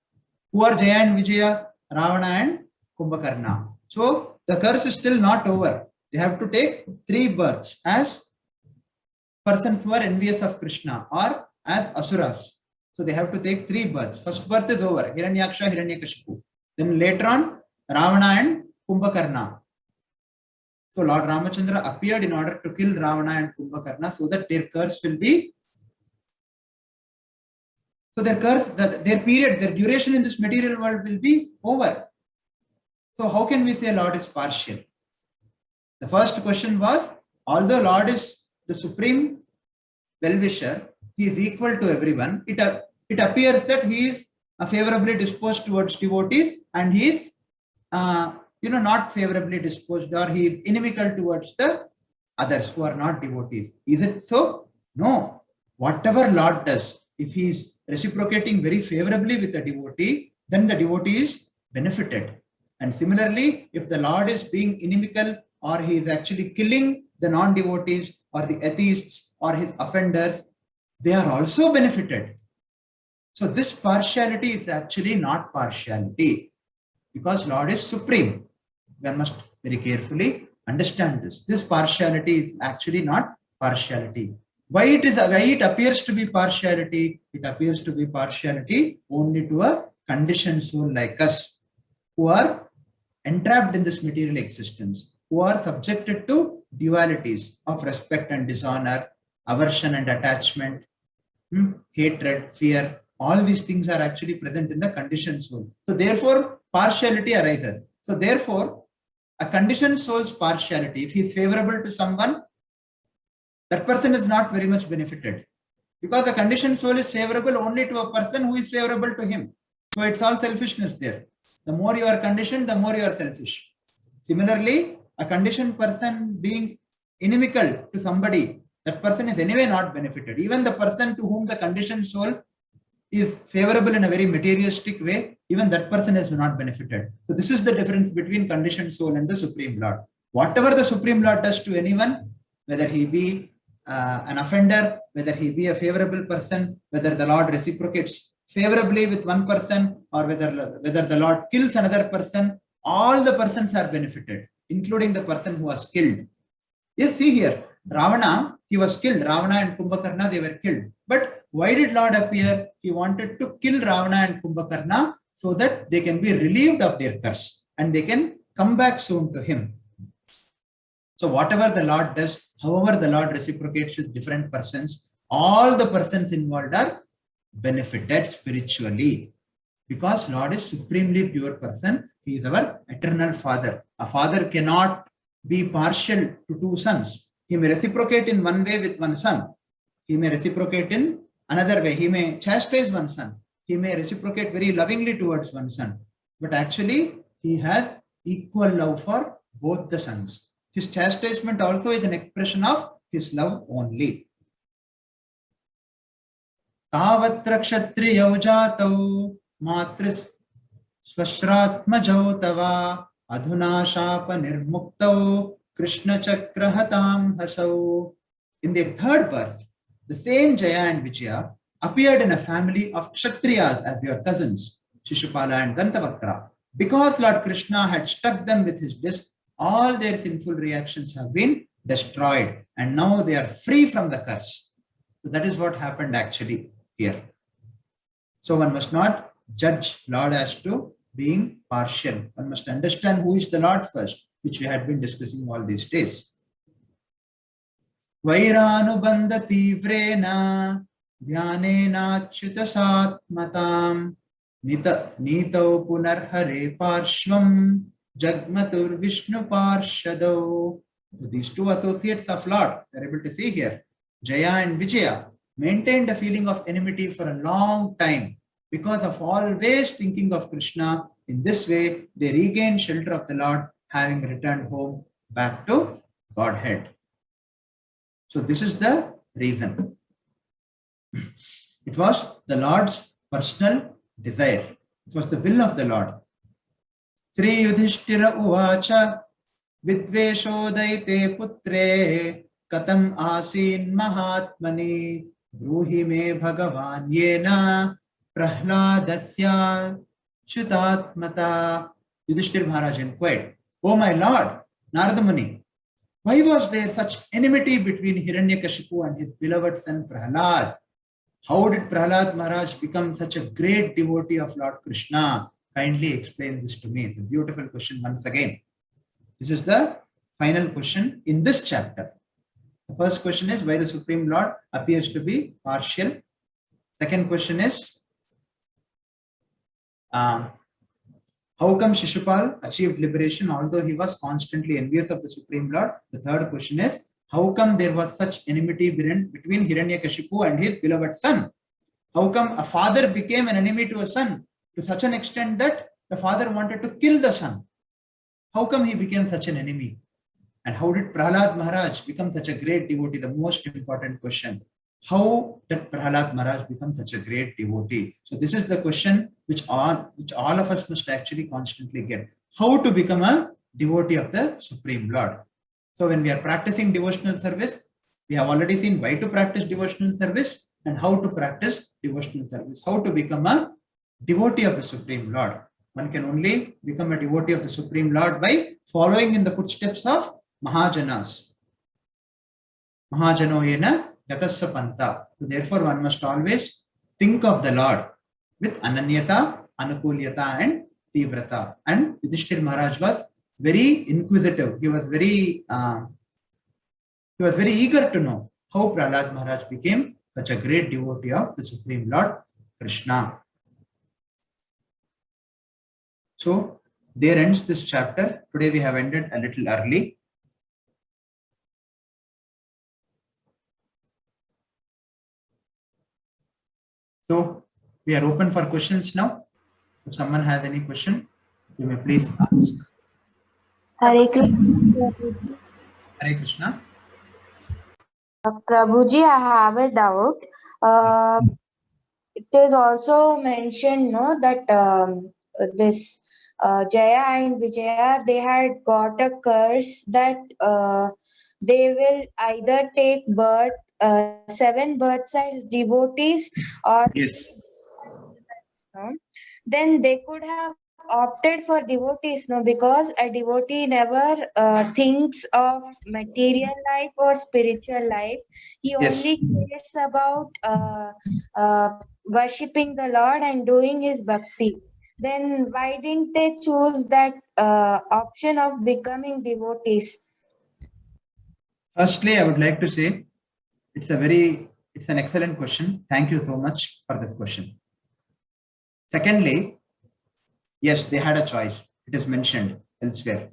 Who are Jaya and Vijaya? Ravana and Kumbhakarna. So the curse is still not over. They have to take 3 births as persons who are envious of Krishna or as asuras. So they have to take 3 births. First birth is over, Hiranyaksha, Hiranyakashipu. Then later on, Ravana and Kumbhakarna. So Lord Ramachandra appeared in order to kill Ravana and Kumbhakarna so that their curse will be, so their curse, their period, their duration in this material world will be over. So how can we say Lord is partial? The first question was, although Lord is the supreme well-wisher, he is equal to everyone. It appears that he is favorably disposed towards devotees and he is not favorably disposed, or he is inimical towards the others who are not devotees. Is it so? No. Whatever Lord does, if he is reciprocating very favorably with the devotee, then the devotee is benefited. And similarly, if the Lord is being inimical or he is actually killing the non-devotees, or the atheists or his offenders, they are also benefited. So this partiality is actually not partiality, because Lord is supreme. One must very carefully understand this. This partiality is actually not partiality. Why it appears to be partiality? It appears to be partiality only to a conditioned soul like us, who are entrapped in this material existence, who are subjected to dualities of respect and dishonor, aversion and attachment, hatred, fear. All these things are actually present in the conditioned soul. So therefore, partiality arises. So therefore, a conditioned soul's partiality, if he is favorable to someone, that person is not very much benefited, because the conditioned soul is favorable only to a person who is favorable to him. So it's all selfishness there. The more you are conditioned, the more you are selfish. Similarly, a conditioned person being inimical to somebody, that person is anyway not benefited. Even the person to whom the conditioned soul is favorable in a very materialistic way, even that person is not benefited. So this is the difference between conditioned soul and the Supreme Lord. Whatever the Supreme Lord does to anyone, whether he be an offender, whether he be a favorable person, whether the Lord reciprocates favorably with one person, or whether the Lord kills another person, all the persons are benefited, including the person who was killed. Yes, see here, Ravana, he was killed. Ravana and Kumbhakarna, they were killed. But why did Lord appear? He wanted to kill Ravana and Kumbhakarna so that they can be relieved of their curse and they can come back soon to him. So whatever the Lord does, however the Lord reciprocates with different persons, all the persons involved are benefited spiritually, because Lord is supremely pure person. He is our eternal Father. A father cannot be partial to two sons. He may reciprocate in one way with one son. He may reciprocate in another way. He may chastise one son. He may reciprocate very lovingly towards one son. But actually, he has equal love for both the sons. His chastisement also is an expression of his love only. Tavatra kshatriyau jatau matris swashratmajau tava adhuna shapa nirmuktau krishna chakrahatam hasau. In their third birth, the same Jaya and Vijaya appeared in a family of Kshatriyas as their cousins, Shishupala and Dantavakra. Because Lord Krishna had struck them with his disc, all their sinful reactions have been destroyed, and now they are free from the curse. So that is what happened actually here. So one must not judge Lord as to being partial. One must understand who is the Lord first, which we had been discussing all these days. Vairānubandha tīvrena dhyanena achyutasatmatam nitau punarhare parshvam jagmatur vishnu parshadau. These two associates of Lord, we are able to see here, Jaya and Vijaya, maintained a feeling of enmity for a long time because of always thinking of Krishna. In this way, they regained shelter of the Lord, having returned home back to Godhead. So this is the reason. It was the Lord's personal desire. It was the will of the Lord. Sri Yudhishthira uvacha vidveshodaite putre katam asin mahatmani bruhi me bhagavan yena prahladasya chutatmata. Yudhishthira Maharaj inquired, "Oh my Lord, Narada Muni, why was there such enmity between Hiranyakashipu and his beloved son Prahlad? How did Prahlad Maharaj become such a great devotee of Lord Krishna? Kindly explain this to me." It's a beautiful question once again. This is the final question in this chapter. The first question is why the Supreme Lord appears to be partial. Second question is how come Shishupal achieved liberation although he was constantly envious of the Supreme Lord? The third question is, how come there was such enmity between Hiranyakashipu and his beloved son? How come a father became an enemy to a son to such an extent that the father wanted to kill the son? How come he became such an enemy? And how did Prahlad Maharaj become such a great devotee? The most important question. How did Prahlad Maharaj become such a great devotee? So this is the question which all of us must actually constantly get. How to become a devotee of the Supreme Lord? So when we are practicing devotional service, We have already seen why to practice devotional service and how to practice devotional service, how to become a devotee of the Supreme Lord. One can only become a devotee of the Supreme Lord by following in the footsteps of Mahajanas. Mahajano yena gatasya panta. So therefore one must always think of the Lord with ananyata, anukulyata and tivrata. And Yudhishthir Maharaj was very inquisitive. He was very eager to know how Prahlad Maharaj became such a great devotee of the Supreme Lord Krishna. So there ends this chapter. Today we have ended a little early. So we are open for questions now. If someone has any question, you may please ask. Hare Krishna. Hare Krishna. Prabhuji, I have a doubt. It is also mentioned, no, that this Jaya and Vijaya, they had got a curse that they will either take birth, 7 births as devotees, or Yes. no? Then they could have opted for devotees, no, because a devotee never thinks of material life or spiritual life. He Yes. only cares about worshipping the Lord and doing his bhakti. Then why didn't they choose that option of becoming devotees? Firstly, I would like to say it's an excellent question. Thank you so much for this question. Secondly, yes, they had a choice. It is mentioned elsewhere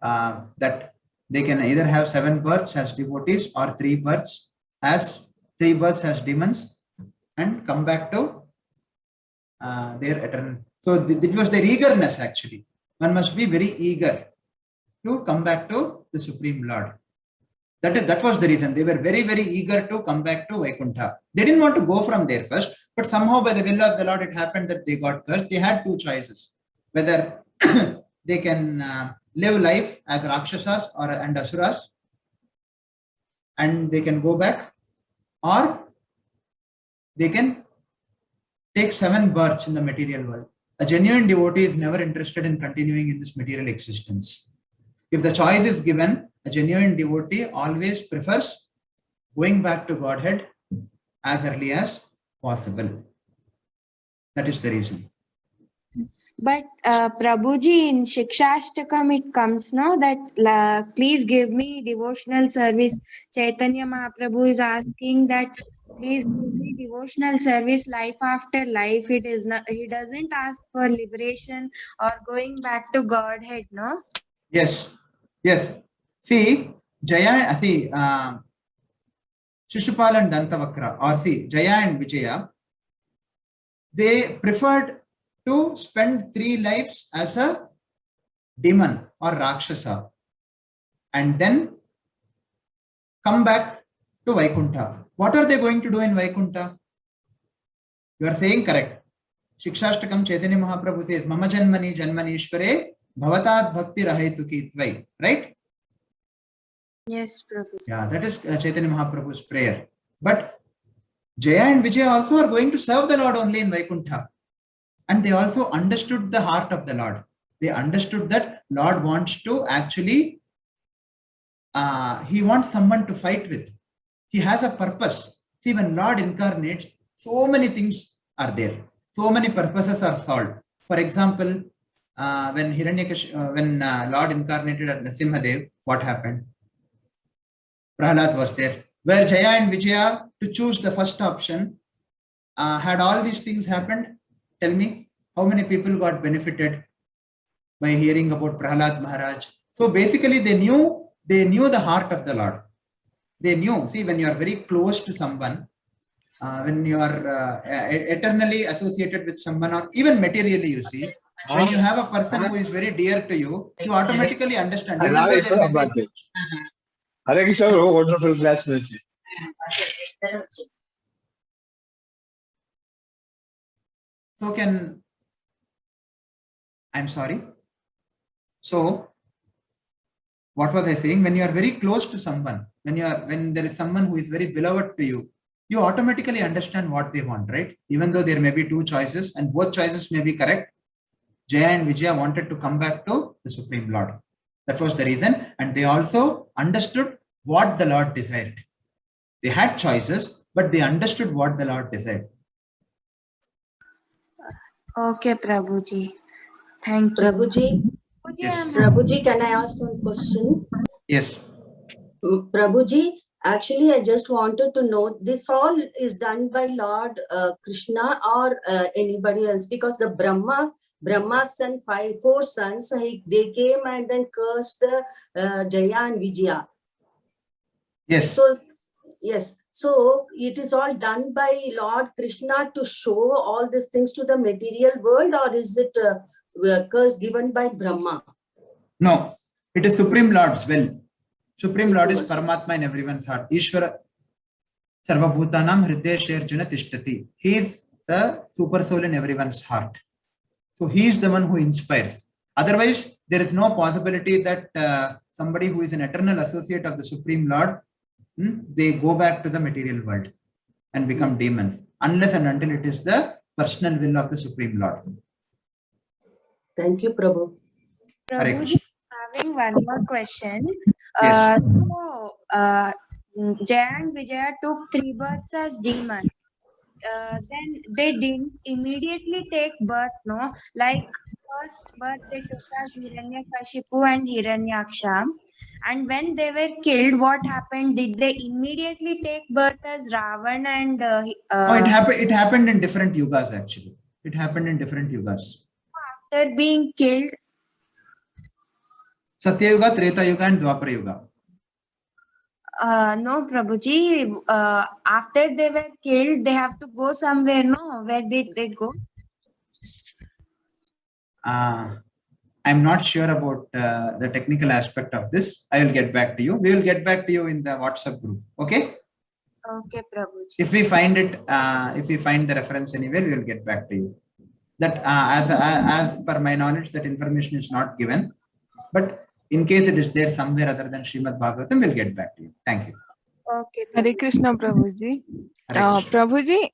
that they can either have 7 births as devotees or 3 births as demons and come back to their eternal. So it was their eagerness actually. One must be very eager to come back to the Supreme Lord. That was the reason. They were very, very eager to come back to Vaikuntha. They didn't want to go from there first, but somehow by the will of the Lord, it happened that they got cursed. They had 2 choices, whether they can live life as Rakshasas and Asuras, and they can go back, or they can take 7 births in the material world. A genuine devotee is never interested in continuing in this material existence. If the choice is given, a genuine devotee always prefers going back to Godhead as early as possible. That is the reason. But Prabhuji, in Shikshashtakam it comes now that please give me devotional service. Chaitanya Mahaprabhu is asking that please give me devotional service life after life. It is not, he doesn't ask for liberation or going back to Godhead, no? Yes, yes. See, Shishupal and Dantavakra, or see, Jaya and Vijaya, they preferred to spend 3 lives as a demon or Rakshasa and then come back to Vaikuntha. What are they going to do in Vaikuntha? You are saying correct. Shikshashtakam Chaitanya Mahaprabhu says, Mama Janmani Janmanishware Bhavatat Bhakti Rahetuki Tvai. Right? Yes, Prabhu. Yeah, that is Chaitanya Mahaprabhu's prayer. But Jaya and Vijaya also are going to serve the Lord only in Vaikuntha. And they also understood the heart of the Lord. They understood that Lord wants to actually, he wants someone to fight with. He has a purpose. See, when Lord incarnates, so many things are there. So many purposes are solved. For example, when Lord incarnated at Nrsimhadev, what happened? Prahlad was there. Where Jaya and Vijaya to choose the first option, had all these things happened? Tell me, how many people got benefited by hearing about Prahlad Maharaj? So basically, they knew the heart of the Lord. They knew. See, when you are very close to someone, when you are eternally associated with someone, or even materially, you see, when you have a person who is very dear to you, you automatically understand. Even though there may be, Hare Krishna, wonderful class. so I'm sorry. So what was I saying? When you are very close to someone, when there is someone who is very beloved to you, you automatically understand what they want, right? Even though there may be two choices and both choices may be correct, Jaya and Vijaya wanted to come back to the Supreme Lord. That was the reason. And they also understood what the Lord desired. They had choices, but they understood what the Lord desired. Okay, Prabhuji. Thank you. Prabhuji, Yes. Prabhuji, can I ask one question? Yes. Prabhuji, actually, I just wanted to know, this all is done by Lord Krishna or anybody else? Because the Brahma's son, four sons, they came and then cursed Jaya and Vijaya. Yes. So, yes. So, it is all done by Lord Krishna to show all these things to the material world, or is it curse given by Brahma? No, it is Supreme Lord's will. Supreme It's Lord is yours. Paramatma in everyone's heart. Ishvara Sarvabhutanam Hridaya Arjuna Tishtati. He is the super soul in everyone's heart. So he is the one who inspires. Otherwise, there is no possibility that somebody who is an eternal associate of the Supreme Lord, they go back to the material world and become demons, unless and until it is the personal will of the Supreme Lord. Thank you, Prabhu. Hare Prabhuji, Krishna. having one more question. Yes. Jaya and Vijaya took 3 births as demons. Then they didn't immediately take birth, no? Like first birth they took as Hiranyakashipu and Hiranyaksha. And when they were killed, what happened? Did they immediately take birth as Ravan and Oh, it happened in different yugas actually. It happened in different yugas. after being killed? Satya Yuga, Treta Yuga and Dwapara Yuga. No, Prabhuji. After they were killed, they have to go somewhere, no? Where did they go? I'm not sure about the technical aspect of this. I will get back to you. We will get back to you in the WhatsApp group. Okay. Okay, Prabhuji. If we find it, if we find the reference anywhere, we will get back to you. That as per my knowledge, that information is not given. But in case it is there somewhere other than Srimad Bhagavatam, we'll get back to you. Thank you. Okay, Hare Prabhuji. Krishna, Prabhuji. Hare Krishna. Prabhuji,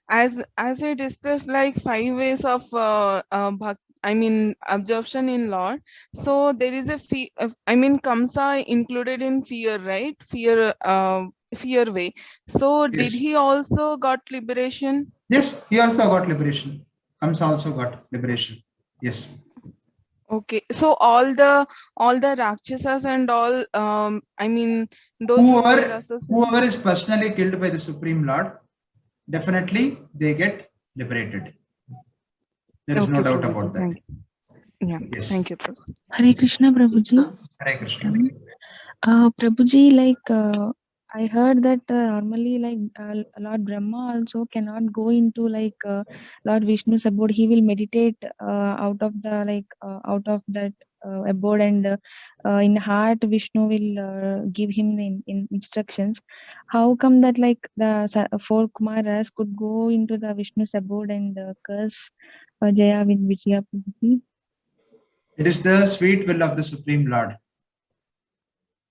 as we discussed, like 5 ways of absorption in Lord. So there is a Kamsa included in fear, right? Fear way. So Yes. did he also got liberation? Yes, he also got liberation. Kamsa also got liberation. Yes. Okay, so all the Rakshasas and all, those who were associated. Whoever is personally killed by the Supreme Lord, definitely they get liberated. There is no Okay, doubt Prabhuji, about that. thank you. Yeah, Yes. thank you, Prabhuji. Hare Krishna, Prabhuji. Hare Krishna. Prabhuji, I heard that normally, Lord Brahma also cannot go into Lord Vishnu's abode. He will meditate out of that abode, and in heart Vishnu will give him the instructions. How come that the 4 Kumaras could go into the Vishnu's abode and curse Jaya with Vijaya, Prabhuji? It is the sweet will of the Supreme Lord.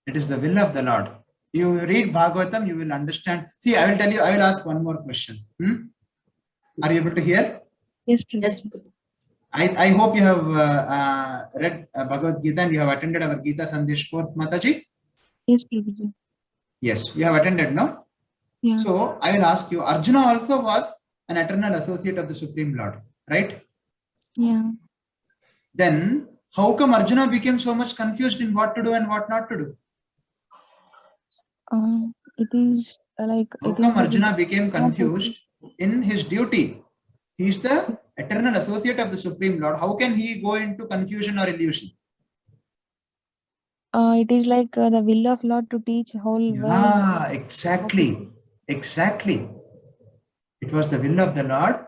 It is the will of the Lord. You read Bhagavatam, you will understand. See, I will tell you, I will ask one more question. Are you able to hear? Yes, Prabhuji. Yes. I hope you have read Bhagavad Gita and you have attended our Gita Sandesh course, Mataji. Yes, Prabhuji. Yes, you have attended, no? Yeah. So I will ask you, Arjuna also was an eternal associate of the Supreme Lord, right? Yeah. Then how come Arjuna became so much confused in what to do and what not to do? It is How come Arjuna became confused in his duty? He is the eternal associate of the Supreme Lord. How can he go into confusion or illusion? It is the will of Lord to teach whole world. Yeah, exactly. Exactly. It was the will of the Lord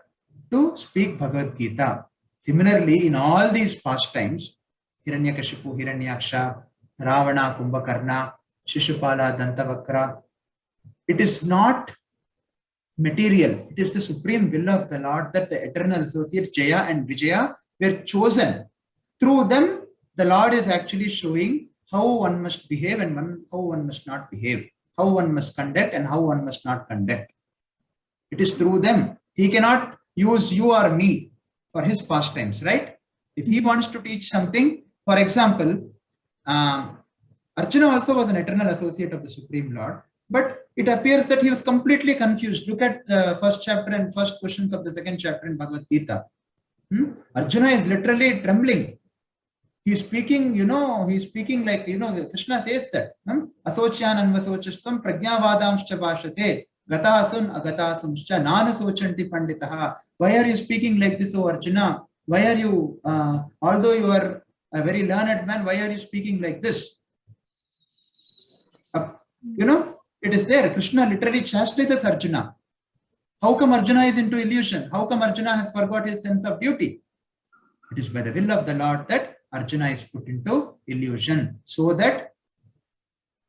to speak Bhagavad Gita. Similarly, in all these pastimes, Hiranyakashipu, Hiranyaksha, Ravana, Kumbhakarna, Shishupala, Dantavakra, it is not material. It is the supreme will of the Lord that the eternal associates Jaya and Vijaya were chosen. Through them, the Lord is actually showing how one must behave and how one must not behave, how one must conduct and how one must not conduct. It is through them. He cannot use you or me for his pastimes, right? If he wants to teach something, for example, Arjuna also was an eternal associate of the Supreme Lord, but it appears that he was completely confused. Look at the first chapter and first questions of the second chapter in Bhagavad Gita. Arjuna is literally trembling. He's speaking, he's speaking like, Krishna says that. Asocyan anvasochastam prajnavadamscha bhashase gatasun agatasumscha nanu sochanti panditaha. Why are you speaking like this, O Arjuna? Why are you, although you are a very learned man, why are you speaking like this? It is there. Krishna literally chastises Arjuna. How come Arjuna is into illusion? How come Arjuna has forgot his sense of duty? It is by the will of the Lord that Arjuna is put into illusion, so that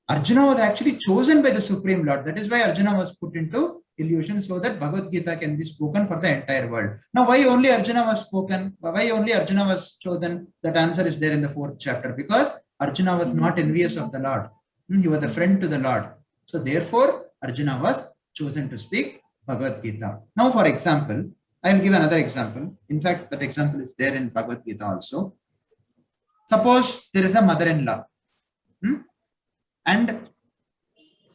Arjuna was actually chosen by the Supreme Lord. That is why Arjuna was put into illusion, so that Bhagavad Gita can be spoken for the entire world. Now, why only Arjuna was spoken? Why only Arjuna was chosen? That answer is there in the 4th chapter. Because Arjuna was not envious of the Lord. He was a friend to the Lord. So therefore, Arjuna was chosen to speak Bhagavad Gita. Now, for example, I will give another example. In fact, that example is there in Bhagavad Gita also. Suppose there is a mother-in-law and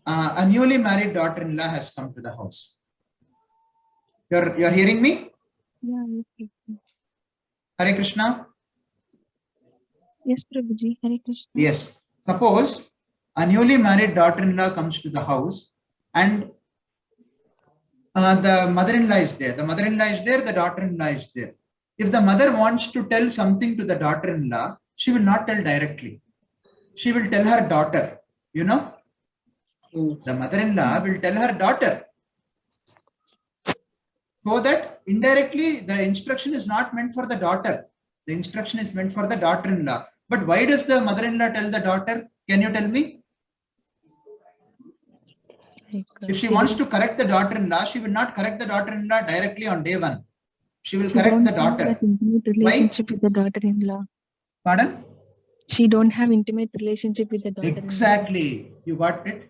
a newly married daughter-in-law has come to the house. You're hearing me? Yeah, yes, Hare Krishna? yes, Prabhuji. Hare Krishna. Yes. Suppose a newly married daughter-in-law comes to the house and the mother-in-law is there. The mother-in-law is there, the daughter-in-law is there. If the mother wants to tell something to the daughter-in-law, she will not tell directly. She will tell her daughter, The mother-in-law will tell her daughter. So that indirectly the instruction is not meant for the daughter. The instruction is meant for the daughter-in-law. But why does the mother-in-law tell the daughter? Can you tell me? If she wants to correct the daughter-in-law, she will not correct the daughter-in-law directly on day one. She will correct the daughter. Intimate relationship with the daughter-in-law. Pardon? She don't have intimate relationship with the daughter-in-law. Exactly. You got it?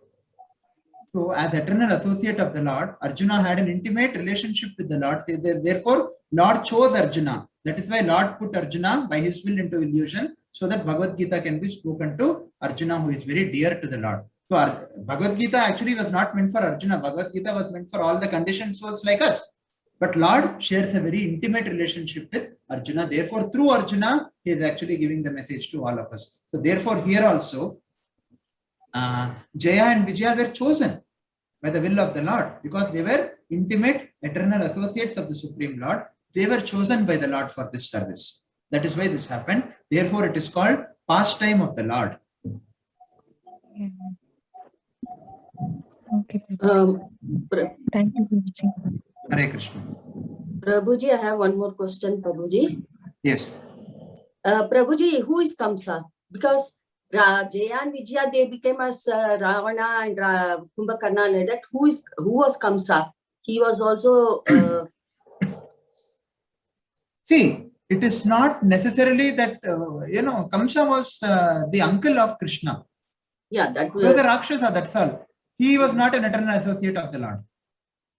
So as eternal associate of the Lord, Arjuna had an intimate relationship with the Lord. Therefore, Lord chose Arjuna. That is why Lord put Arjuna by his will into illusion, so that Bhagavad Gita can be spoken to Arjuna, who is very dear to the Lord. So Bhagavad Gita actually was not meant for Arjuna. Bhagavad Gita was meant for all the conditioned souls like us. But Lord shares a very intimate relationship with Arjuna. Therefore, through Arjuna, he is actually giving the message to all of us. So therefore, here also, Jaya and Vijaya were chosen by the will of the Lord, because they were intimate, eternal associates of the Supreme Lord. They were chosen by the Lord for this service. That is why this happened. Therefore, it is called pastime of the Lord. Yeah. Okay. Thank you, Prabhuji. Hare Krishna. Prabhuji, I have one more question, Prabhuji. Yes. Prabhuji, who is Kamsa? Because Jaya and Vijaya, they became as Ravana and Kumbhakarna like that. Who was Kamsa? He was also. See, it is not necessarily that Kamsa was the uncle of Krishna. Yeah, that He was a Rakshasa. That's all. He was not an eternal associate of the Lord,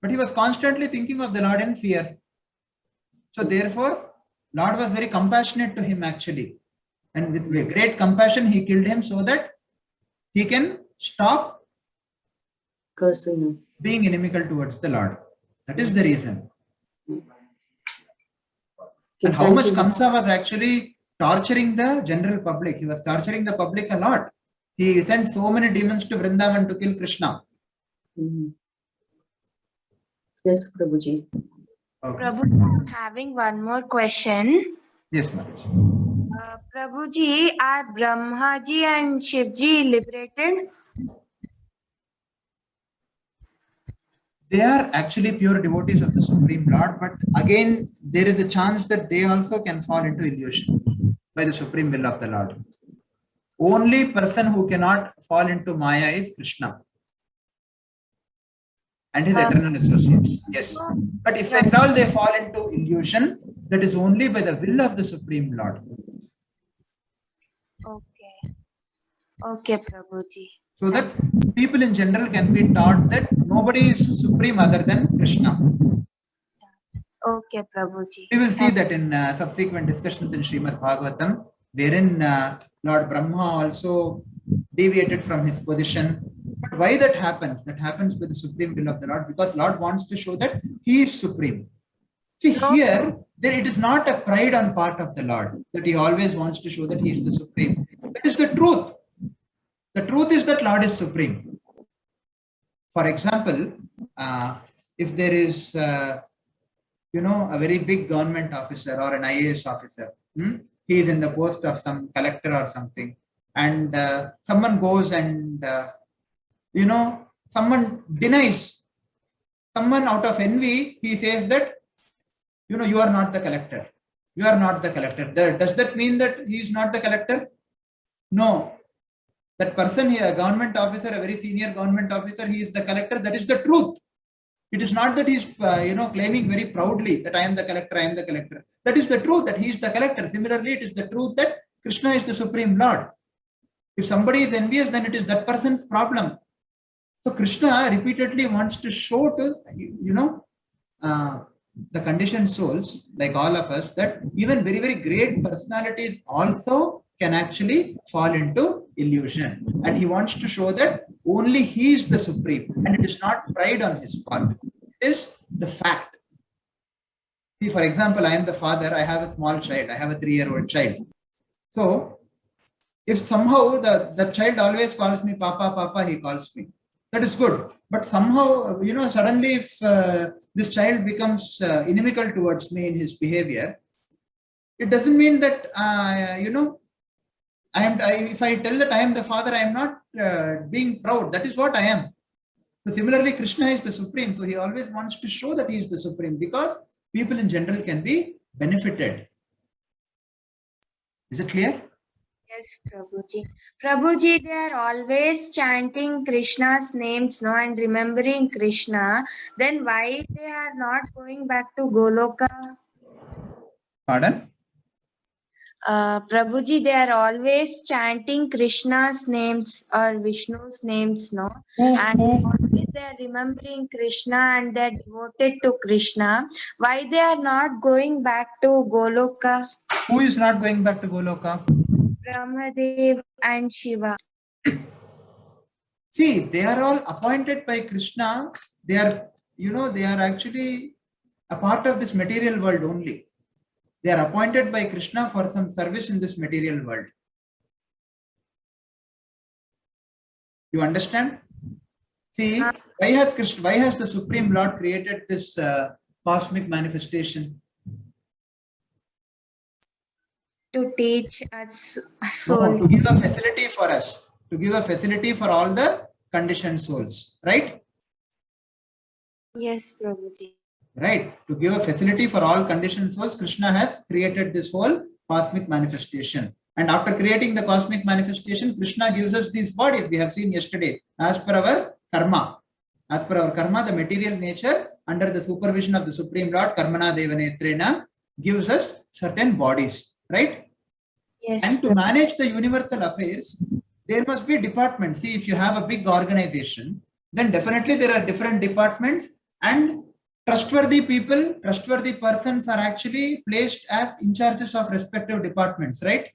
but he was constantly thinking of the Lord in fear. So therefore, Lord was very compassionate to him actually. And with great compassion, he killed him so that he can stop cursing him, being inimical towards the Lord. That is the reason. And how much Kamsa was actually torturing the general public. He was torturing the public a lot. He sent so many demons to Vrindavan to kill Krishna. Yes, Prabhuji. Okay. Prabhuji, I'm having one more question. Yes, Mataji. Prabhuji, are Brahmaji and Shivji liberated? They are actually pure devotees of the Supreme Lord, but again, there is a chance that they also can fall into illusion by the supreme will of the Lord. Only person who cannot fall into Maya is Krishna and his eternal associates. Yes. But if at all they fall into illusion, that is only by the will of the Supreme Lord. Okay. Okay, Prabhuji. So that people in general can be taught that nobody is supreme other than Krishna. Okay, Prabhuji. We will see that in subsequent discussions in Srimad Bhagavatam, wherein Lord Brahma also deviated from his position. But why that happens? That happens with the supreme will of the Lord, because Lord wants to show that he is supreme. See, here, it is not a pride on part of the Lord that he always wants to show that he is the supreme. That is the truth. The truth is that Lord is supreme. For example, if there is a very big government officer or an IAS officer, he is in the post of some collector or something, and someone goes and someone denies, someone out of envy, he says that you are not the collector, you are not the collector. Does that mean that he is not the collector? No, that person here, a government officer, a very senior government officer, he is the collector. That is the truth. It is not that he is, claiming very proudly that I am the collector, I am the collector. That is the truth, that he is the collector. Similarly, it is the truth that Krishna is the supreme Lord. If somebody is envious, then it is that person's problem. So Krishna repeatedly wants to show to, the conditioned souls, like all of us, that even very, very great personalities also can actually fall into illusion. And he wants to show that only he is the supreme, and it is not pride on his part. It is the fact. See, for example, I am the father, I have a small child, I have a 3-year-old child. So if somehow the child always calls me Papa, Papa, he calls me. That is good. But somehow, suddenly if this child becomes inimical towards me in his behavior, it doesn't mean that, if I tell that I am the father, I am not being proud. That is what I am. So similarly, Krishna is the supreme. So he always wants to show that he is the supreme, because people in general can be benefited. Is it clear? Yes, Prabhuji. Prabhuji, they are always chanting Krishna's names, no, and remembering Krishna. Then why they are not going back to Goloka? Pardon? Prabhuji, they are always chanting Krishna's names or Vishnu's names, no? And always they are remembering Krishna and they are devoted to Krishna. Why they are not going back to Goloka? Who is not going back to Goloka? Brahmadev and Shiva. See, they are all appointed by Krishna. They are, they are actually a part of this material world only. They are appointed by Krishna for some service in this material world. You understand? See, why has the Supreme Lord created this cosmic manifestation? To teach us No, souls. to give a facility for us, to give a facility for all the conditioned souls, right? Yes, Prabhuji. Right, to give a facility for all conditioned souls, Krishna has created this whole cosmic manifestation. And after creating the cosmic manifestation, Krishna gives us these bodies we have seen yesterday, as per our karma. As per our karma, the material nature, under the supervision of the Supreme Lord, Karmana Devanetrena, gives us certain bodies, right? Yes. And to manage the universal affairs, there must be departments. See, if you have a big organization, then definitely there are different departments, and trustworthy people, trustworthy persons are actually placed as in charges of respective departments, right?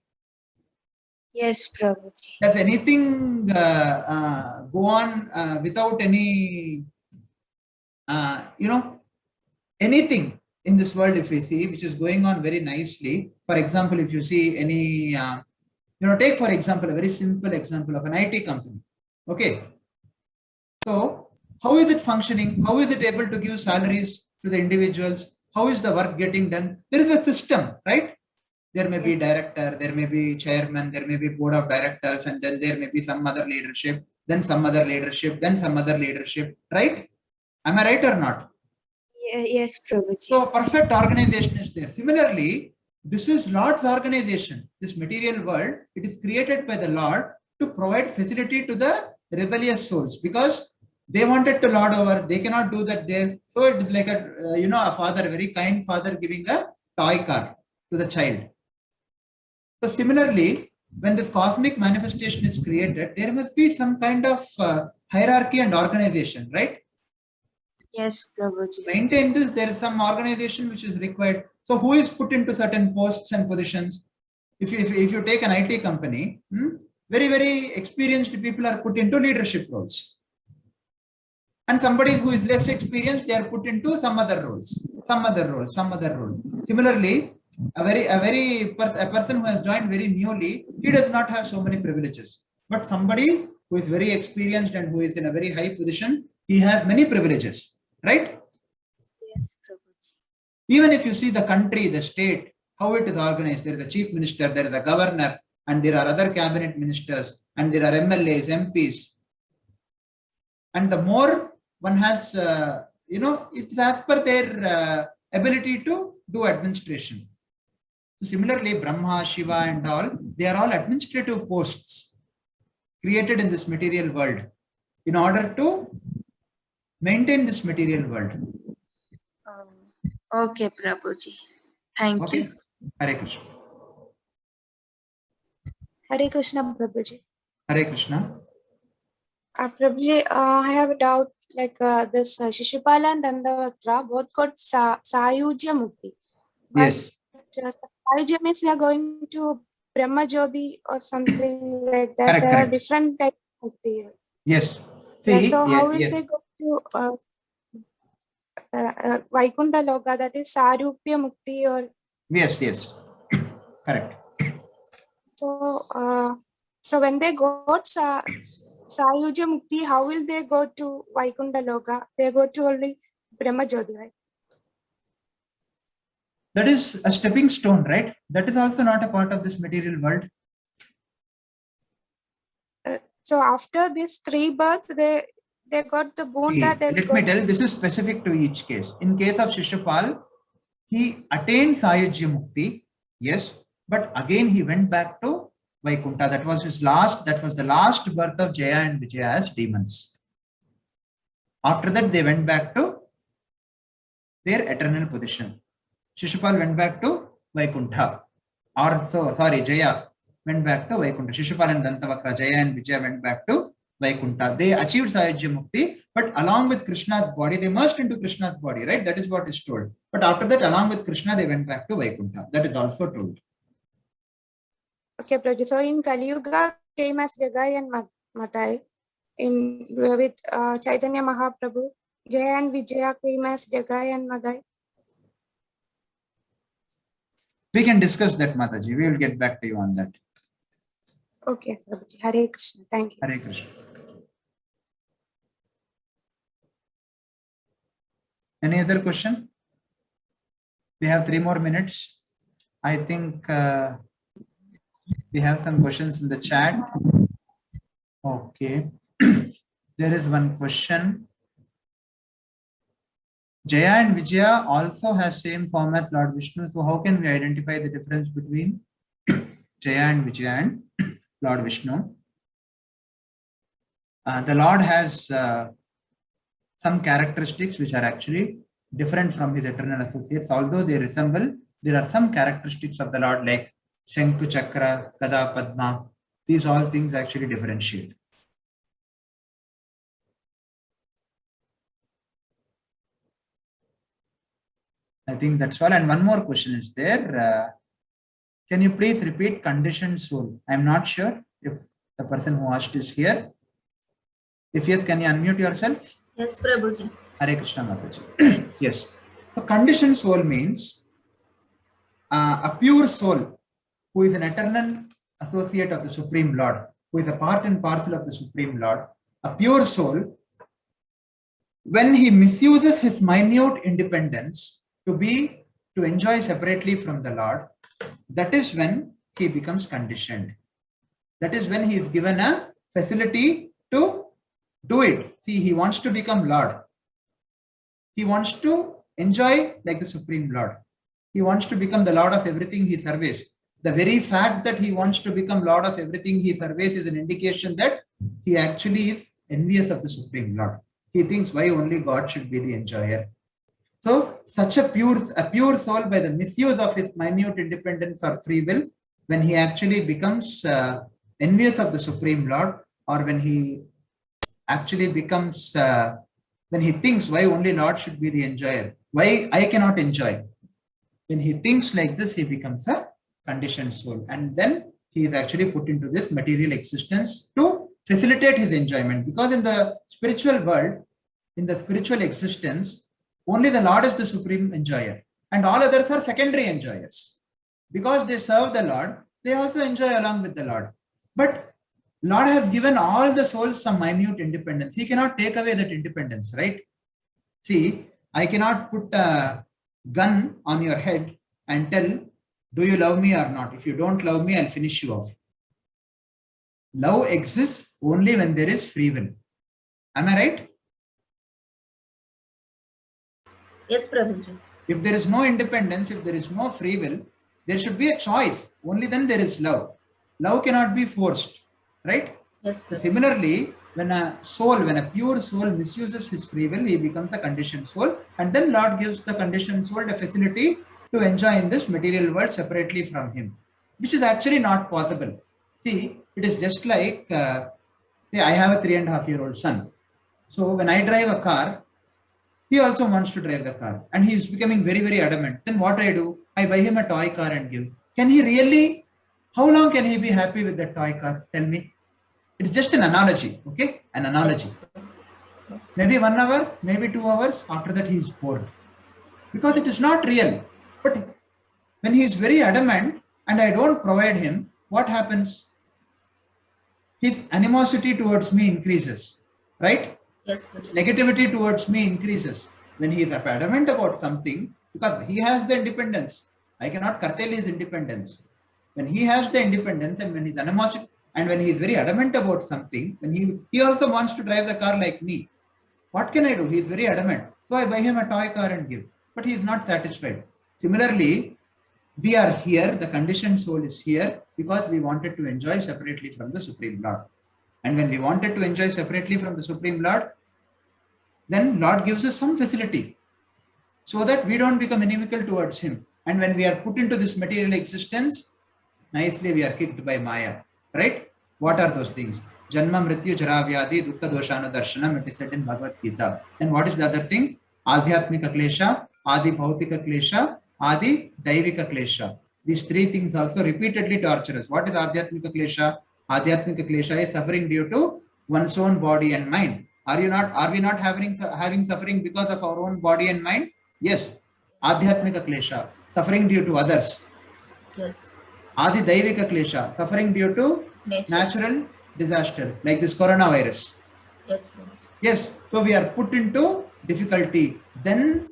Yes, Prabhuji. Does anything go on without any, anything in this world, if we see, which is going on very nicely? For example, if you see any, take for example, a very simple example of an IT company. Okay. So how is it functioning? How is it able to give salaries to the individuals? How is the work getting done? There is a system, right? There may be director, there may be chairman, there may be board of directors, and then there may be some other leadership, then some other leadership, then some other leadership, right? Am I right or not? Yes, Prabhuji. So perfect organization is there. Similarly, this is Lord's organization. This material world, it is created by the Lord to provide facility to the rebellious souls, because they wanted to lord over, they cannot do that there. So it is like a father, a very kind father giving a toy car to the child. So similarly, when this cosmic manifestation is created, there must be some kind of hierarchy and organization, right? Yes, Prabhuji. Maintain this, there is some organization which is required. So who is put into certain posts and positions? If you take an IT company, very, very experienced people are put into leadership roles. And somebody who is less experienced, they are put into some other roles. Similarly, a person who has joined very newly, he does not have so many privileges. But somebody who is very experienced and who is in a very high position, he has many privileges, right? Yes, Prabhuji. Even if you see the country, the state, how it is organized, there is a chief minister, there is a governor, and there are other cabinet ministers, and there are MLAs, MPs. And the more one has, it's as per their ability to do administration. So similarly, Brahma, Shiva, and all, they are all administrative posts created in this material world in order to maintain this material world. Okay, Prabhuji. Thank Okay. you. Hare Krishna. Hare Krishna, Prabhuji. Hare Krishna. Prabhuji, I have a doubt. Like this Shishupala and Dandavatra both got Sayujya Mukti. Yes. Sayujya means they are going to Brahma Jyoti or something like that. Correct, There are correct. different types of Mukti. Yes. Yeah, See, so how will yes. they go to Vaikuntha Loka, that is Sarupya Mukti or Yes. Correct. so when they got Sayujya Mukti, how will they go to Vaikuntha Loka? They go to only Brahma Jyoti, right? That is a stepping stone, right? That is also not a part of this material world. So after this 3 births, they got the boon See, that they let got. me tell, this is specific to each case. In case of Shishupal, he attained Sayujya Mukti, yes, but again he went back to Vaikuntha. That was the last birth of Jaya and Vijaya as demons. After that, they went back to their eternal position. Shishupal went back to Vaikuntha. Jaya went back to Vaikuntha. Shishupal and Dantavakra, Jaya and Vijaya went back to Vaikuntha. They achieved Sayujya Mukti, but along with Krishna's body, they merged into Krishna's body, right? That is what is told. But after that, along with Krishna, they went back to Vaikuntha. That is also told. Okay, Prabhuji. So in Kali Yuga came as Jagai and Matai. With Chaitanya Mahaprabhu, Jaya and Vijaya came as Jagai and Madai. We can discuss that, Mataji. We will get back to you on that. Okay, Prabhuji. Hare Krishna. Thank you. Hare Krishna. Any other question? We have 3 more minutes. I think we have some questions in the chat. Okay. There is one question. Jaya and Vijaya also has same form as Lord Vishnu. So how can we identify the difference between Jaya and Vijaya and Lord Vishnu? The Lord has some characteristics which are actually different from his eternal associates. Although they resemble, there are some characteristics of the Lord like Shankhu Chakra, Gada Padma. These all things actually differentiate. I think that's all. And one more question is there. Can you please repeat conditioned soul? I'm not sure if the person who asked is here. If yes, can you unmute yourself? Yes, Prabhuji. Hare Krishna Mataji. Yes. So conditioned soul means a pure soul who is an eternal associate of the Supreme Lord, who is a part and parcel of the Supreme Lord. A pure soul, when he misuses his minute independence to enjoy separately from the Lord, that is when he becomes conditioned. That is when he is given a facility to do it. See, he wants to become Lord. He wants to enjoy like the Supreme Lord. He wants to become the Lord of everything he surveys. The very fact that he wants to become Lord of everything he surveys is an indication that he actually is envious of the Supreme Lord. He thinks why only God should be the enjoyer. So such a pure soul, by the misuse of his minute independence or free will, when he actually becomes envious of the Supreme Lord, or when he actually becomes, when he thinks why only Lord should be the enjoyer, why I cannot enjoy. When he thinks like this, he becomes a conditioned soul. And then he is actually put into this material existence to facilitate his enjoyment. Because in the spiritual world, in the spiritual existence, only the Lord is the supreme enjoyer, and all others are secondary enjoyers. Because they serve the Lord, they also enjoy along with the Lord. But Lord has given all the souls some minute independence. He cannot take away that independence, right? See, I cannot put a gun on your head and tell, do you love me or not? If you don't love me, I'll finish you off. Love exists only when there is free will. Am I right? Yes, Prabhuji. If there is no independence, if there is no free will, there should be a choice. Only then there is love. Love cannot be forced, right? Yes, So Prabhuji. similarly, when a pure soul misuses his free will, he becomes a conditioned soul, and then Lord gives the conditioned soul the facility to enjoy in this material world separately from him, which is actually not possible. See, it is just like, say I have a 3.5-year-old son. So when I drive a car, he also wants to drive the car, and he is becoming very, very adamant. Then what I do? I buy him a toy car and give. Can he really, how long can he be happy with that toy car? Tell me. It's just an analogy, okay? An analogy. Maybe 1 hour, maybe 2 hours. After that, he is bored because it is not real. But when he is very adamant and I don't provide him, what happens? His animosity towards me increases, right? Yes, Prabhuji. Negativity towards me increases when he is adamant about something, because he has the independence. I cannot curtail his independence. When he has the independence, and when he's animosity, and when he is very adamant about something, when he also wants to drive the car like me, what can I do? He is very adamant. So I buy him a toy car and give, but he is not satisfied. Similarly, we are here, the conditioned soul is here because we wanted to enjoy separately from the Supreme Lord. And when we wanted to enjoy separately from the Supreme Lord, then Lord gives us some facility so that we don't become inimical towards him. And when we are put into this material existence, nicely we are kicked by Maya, right? What are those things? Janma, Mrityu, Jara, Vyadi, Dukkha, Doshana, Darshanam, it is said in Bhagavad Gita. And what is the other thing? Adhyatmika Klesha, Adi Bhautika Klesha, Adi Daivika Klesha. These 3 things also repeatedly torture us. What is Adhyatmika Klesha? Adhyatmika Klesha is suffering due to one's own body and mind. Are we not having suffering because of our own body and mind? Yes. Adhyatmika Klesha, suffering due to others. Yes. Adi Daivika Klesha, suffering due to Nature. natural disasters like this coronavirus. Yes, Prabhuji. Yes, so we are put into difficulty. Then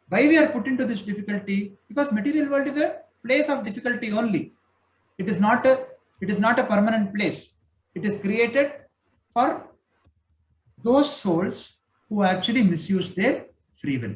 why we are put into this difficulty? Because material world is a place of difficulty only. It is not a permanent place. It is created for those souls who actually misuse their free will,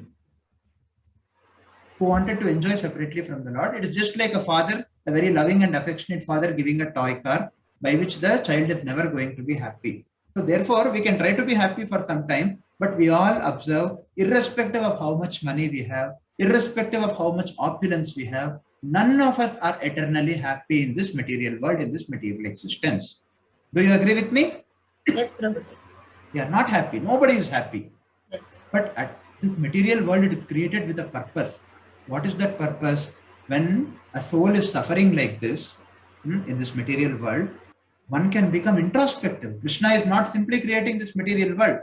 who wanted to enjoy separately from the Lord. It is just like a father, a very loving and affectionate father giving a toy car by which the child is never going to be happy. So therefore, we can try to be happy for some time, but we all observe, irrespective of how much money we have, irrespective of how much opulence we have, none of us are eternally happy in this material world, in this material existence. Do you agree with me? Yes, Prabhuji. We are not happy. Nobody is happy. Yes. But at this material world, it is created with a purpose. What is that purpose? When a soul is suffering like this, in this material world, one can become introspective. Krishna is not simply creating this material world.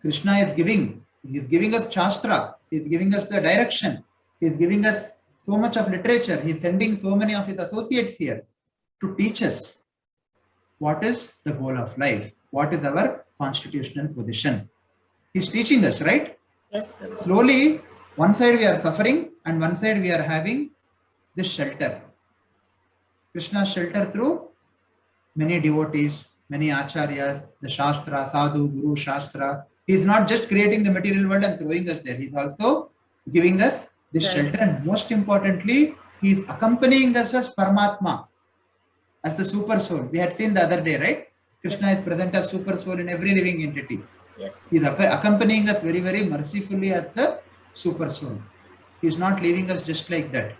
Krishna is giving. He is giving us Shastra. He is giving us the direction. He is giving us so much of literature. He is sending so many of his associates here to teach us what is the goal of life. What is our constitutional position. He is teaching us, right? Yes, Prabhuji. Slowly, one side we are suffering and one side we are having this shelter. Krishna's shelter through many devotees, many acharyas, the Shastra, Sadhu, Guru, Shastra. He is not just creating the material world and throwing us there. He is also giving us this shelter, and most importantly, he is accompanying us as Paramatma, as the super soul. We had seen the other day, right? Krishna is present as super soul in every living entity. Yes. He is accompanying us very, very mercifully as the super soul. He is not leaving us just like that.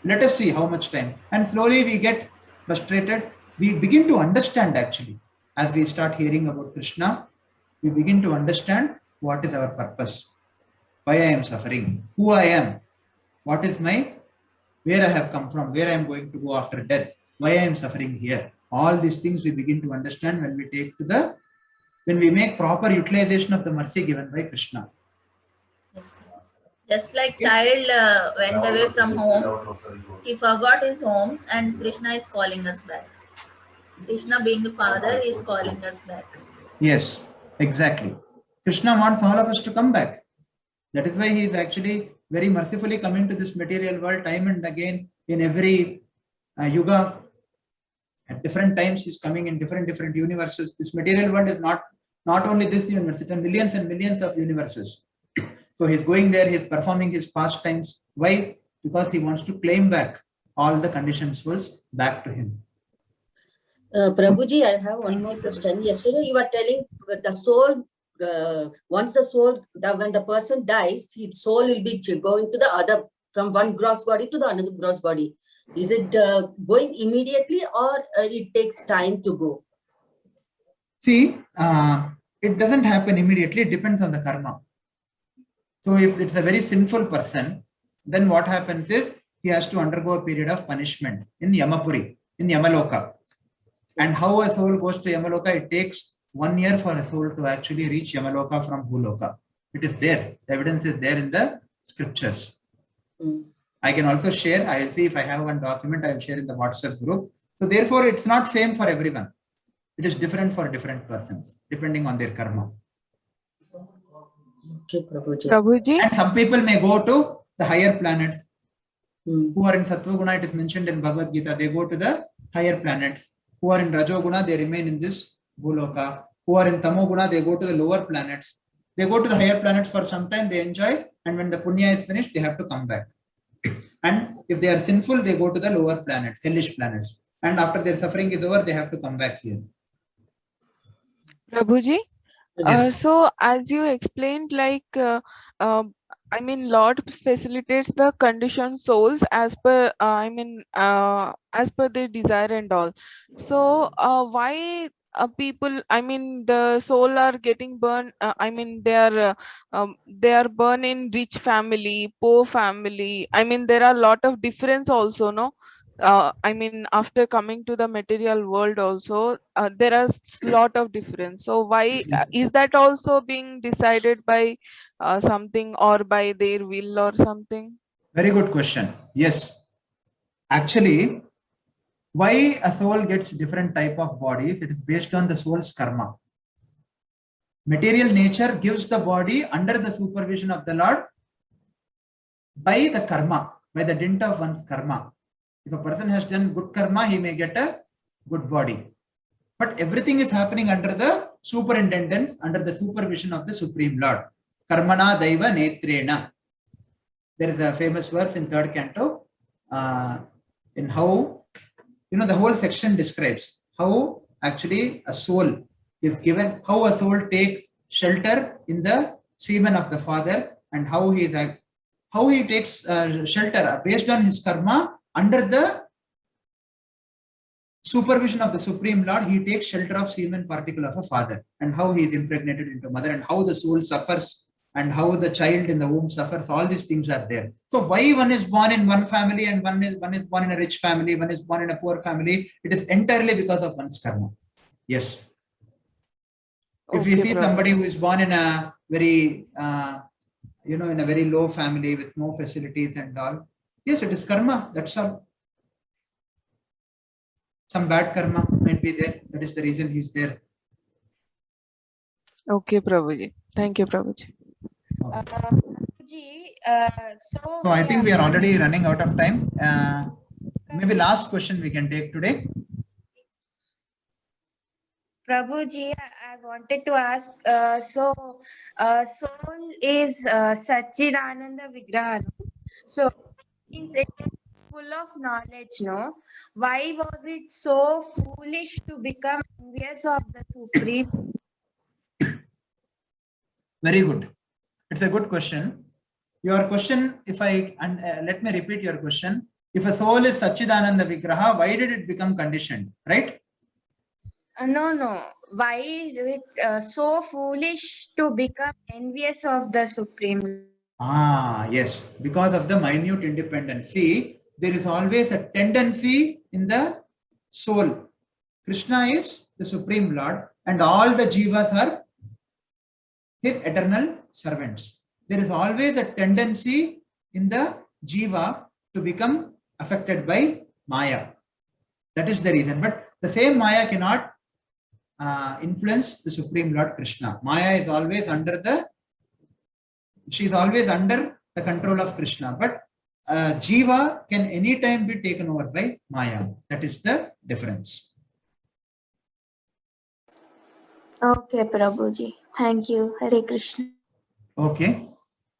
Let us see how much time. And slowly we get frustrated. We begin to understand actually. As we start hearing about Krishna, we begin to understand what is our purpose, why I am suffering, who I am, what is my, where I have come from, where I am going to go after death, why I am suffering here. All these things we begin to understand when we take to the, when we make proper utilization of the mercy given by Krishna. Yes. Just like child went away from home, he forgot his home, and Krishna is calling us back. Krishna, being the father, is calling us back. Yes, exactly. Krishna wants all of us to come back. That is why he is actually very mercifully coming to this material world time and again in every yuga. At different times, he is coming in different universes. This material world is not only this universe, it is millions and millions of universes. So he's going there, he's performing his pastimes. Why? Because he wants to claim back all the conditioned souls back to him. Prabhuji, I have one more question. Yesterday you were telling the soul, once the soul, when the person dies, his soul will be going to the other, from one gross body to the another gross body. Is it going immediately or it takes time to go? See, it doesn't happen immediately. It depends on the karma. So if it's a very sinful person, then what happens is he has to undergo a period of punishment in Yamapuri, in Yamaloka. And how a soul goes to Yamaloka, it takes 1 year for a soul to actually reach Yamaloka from Bhuloka. It is there. The evidence is there in the scriptures. I can also share. I will see if I have one document. I will share in the WhatsApp group. So therefore, it's not same for everyone. It is different for different persons, depending on their karma. Okay, Prabhuji. Prabhuji, And some people may go to the higher planets. Hmm. Who are in Sattva Guna, it is mentioned in Bhagavad Gita, they go to the higher planets. Who are in Rajo Guna, they remain in this Bhuloka. Who are in Tamo Guna, they go to the lower planets. They go to the higher planets for some time, they enjoy, and when the Punya is finished, they have to come back. And if they are sinful, they go to the lower planets, hellish planets. And after their suffering is over, they have to come back here. Prabhuji, Yes. so as you explained, like, I mean, Lord facilitates the conditioned souls as per, as per their desire and all. So, why people, I mean, the soul are getting burned, I mean, they are born in rich family, poor family. I mean, there are a lot of difference also, no? I mean, after coming to the material world also, there are lot of difference. So why is that also being decided by something or by their will or something? Very good question. Yes. Actually, why a soul gets different type of bodies? It is based on the soul's karma. Material nature gives the body under the supervision of the Lord by the karma, by the dint of one's karma. If a person has done good karma, he may get a good body. But everything is happening under the superintendence, under the supervision of the Supreme Lord. Karmana Daiva Netrena. There is a famous verse in 3rd canto in how, the whole section describes how actually a soul is given, how a soul takes shelter in the semen of the father, and how he takes shelter based on his karma under the supervision of the Supreme Lord. He takes shelter of semen particle of a father, and how he is impregnated into mother, and how the soul suffers, and how the child in the womb suffers. All these things are there. So why one is born in one family and one is born in a rich family, one is born in a poor family? It is entirely because of one's karma. Yes. If we see somebody who is born in a very in a very low family with no facilities and all, yes, it is karma. That's all. Some bad karma might be there. That is the reason he's there. Okay, Prabhuji. Thank you, Prabhuji. So I think we are already running out of time. Maybe last question we can take today. Prabhuji, I wanted to ask, soul is Satchidananda Vigraha. So, since it is full of knowledge, no? Why was it so foolish to become envious of the Supreme? Very good. It's a good question. Your question, let me repeat your question. If a soul is Satchidananda Vigraha, why did it become conditioned? Right? No. Why is it so foolish to become envious of the Supreme? Yes, because of the minute independence. See, there is always a tendency in the soul. Krishna is the Supreme Lord and all the jivas are his eternal servants. There is always a tendency in the jiva to become affected by Maya. That is the reason. But the same Maya cannot influence the Supreme Lord Krishna. Maya is always under the control of Krishna. But jiva can anytime be taken over by Maya. That is the difference. Okay, Prabhuji. Thank you. Hare Krishna. Okay.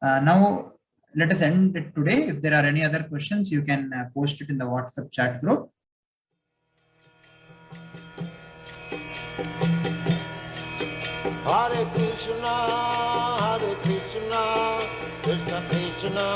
Now let us end it today. If there are any other questions, you can post it in the WhatsApp chat group. Hare Krishna, Krishna Krishna,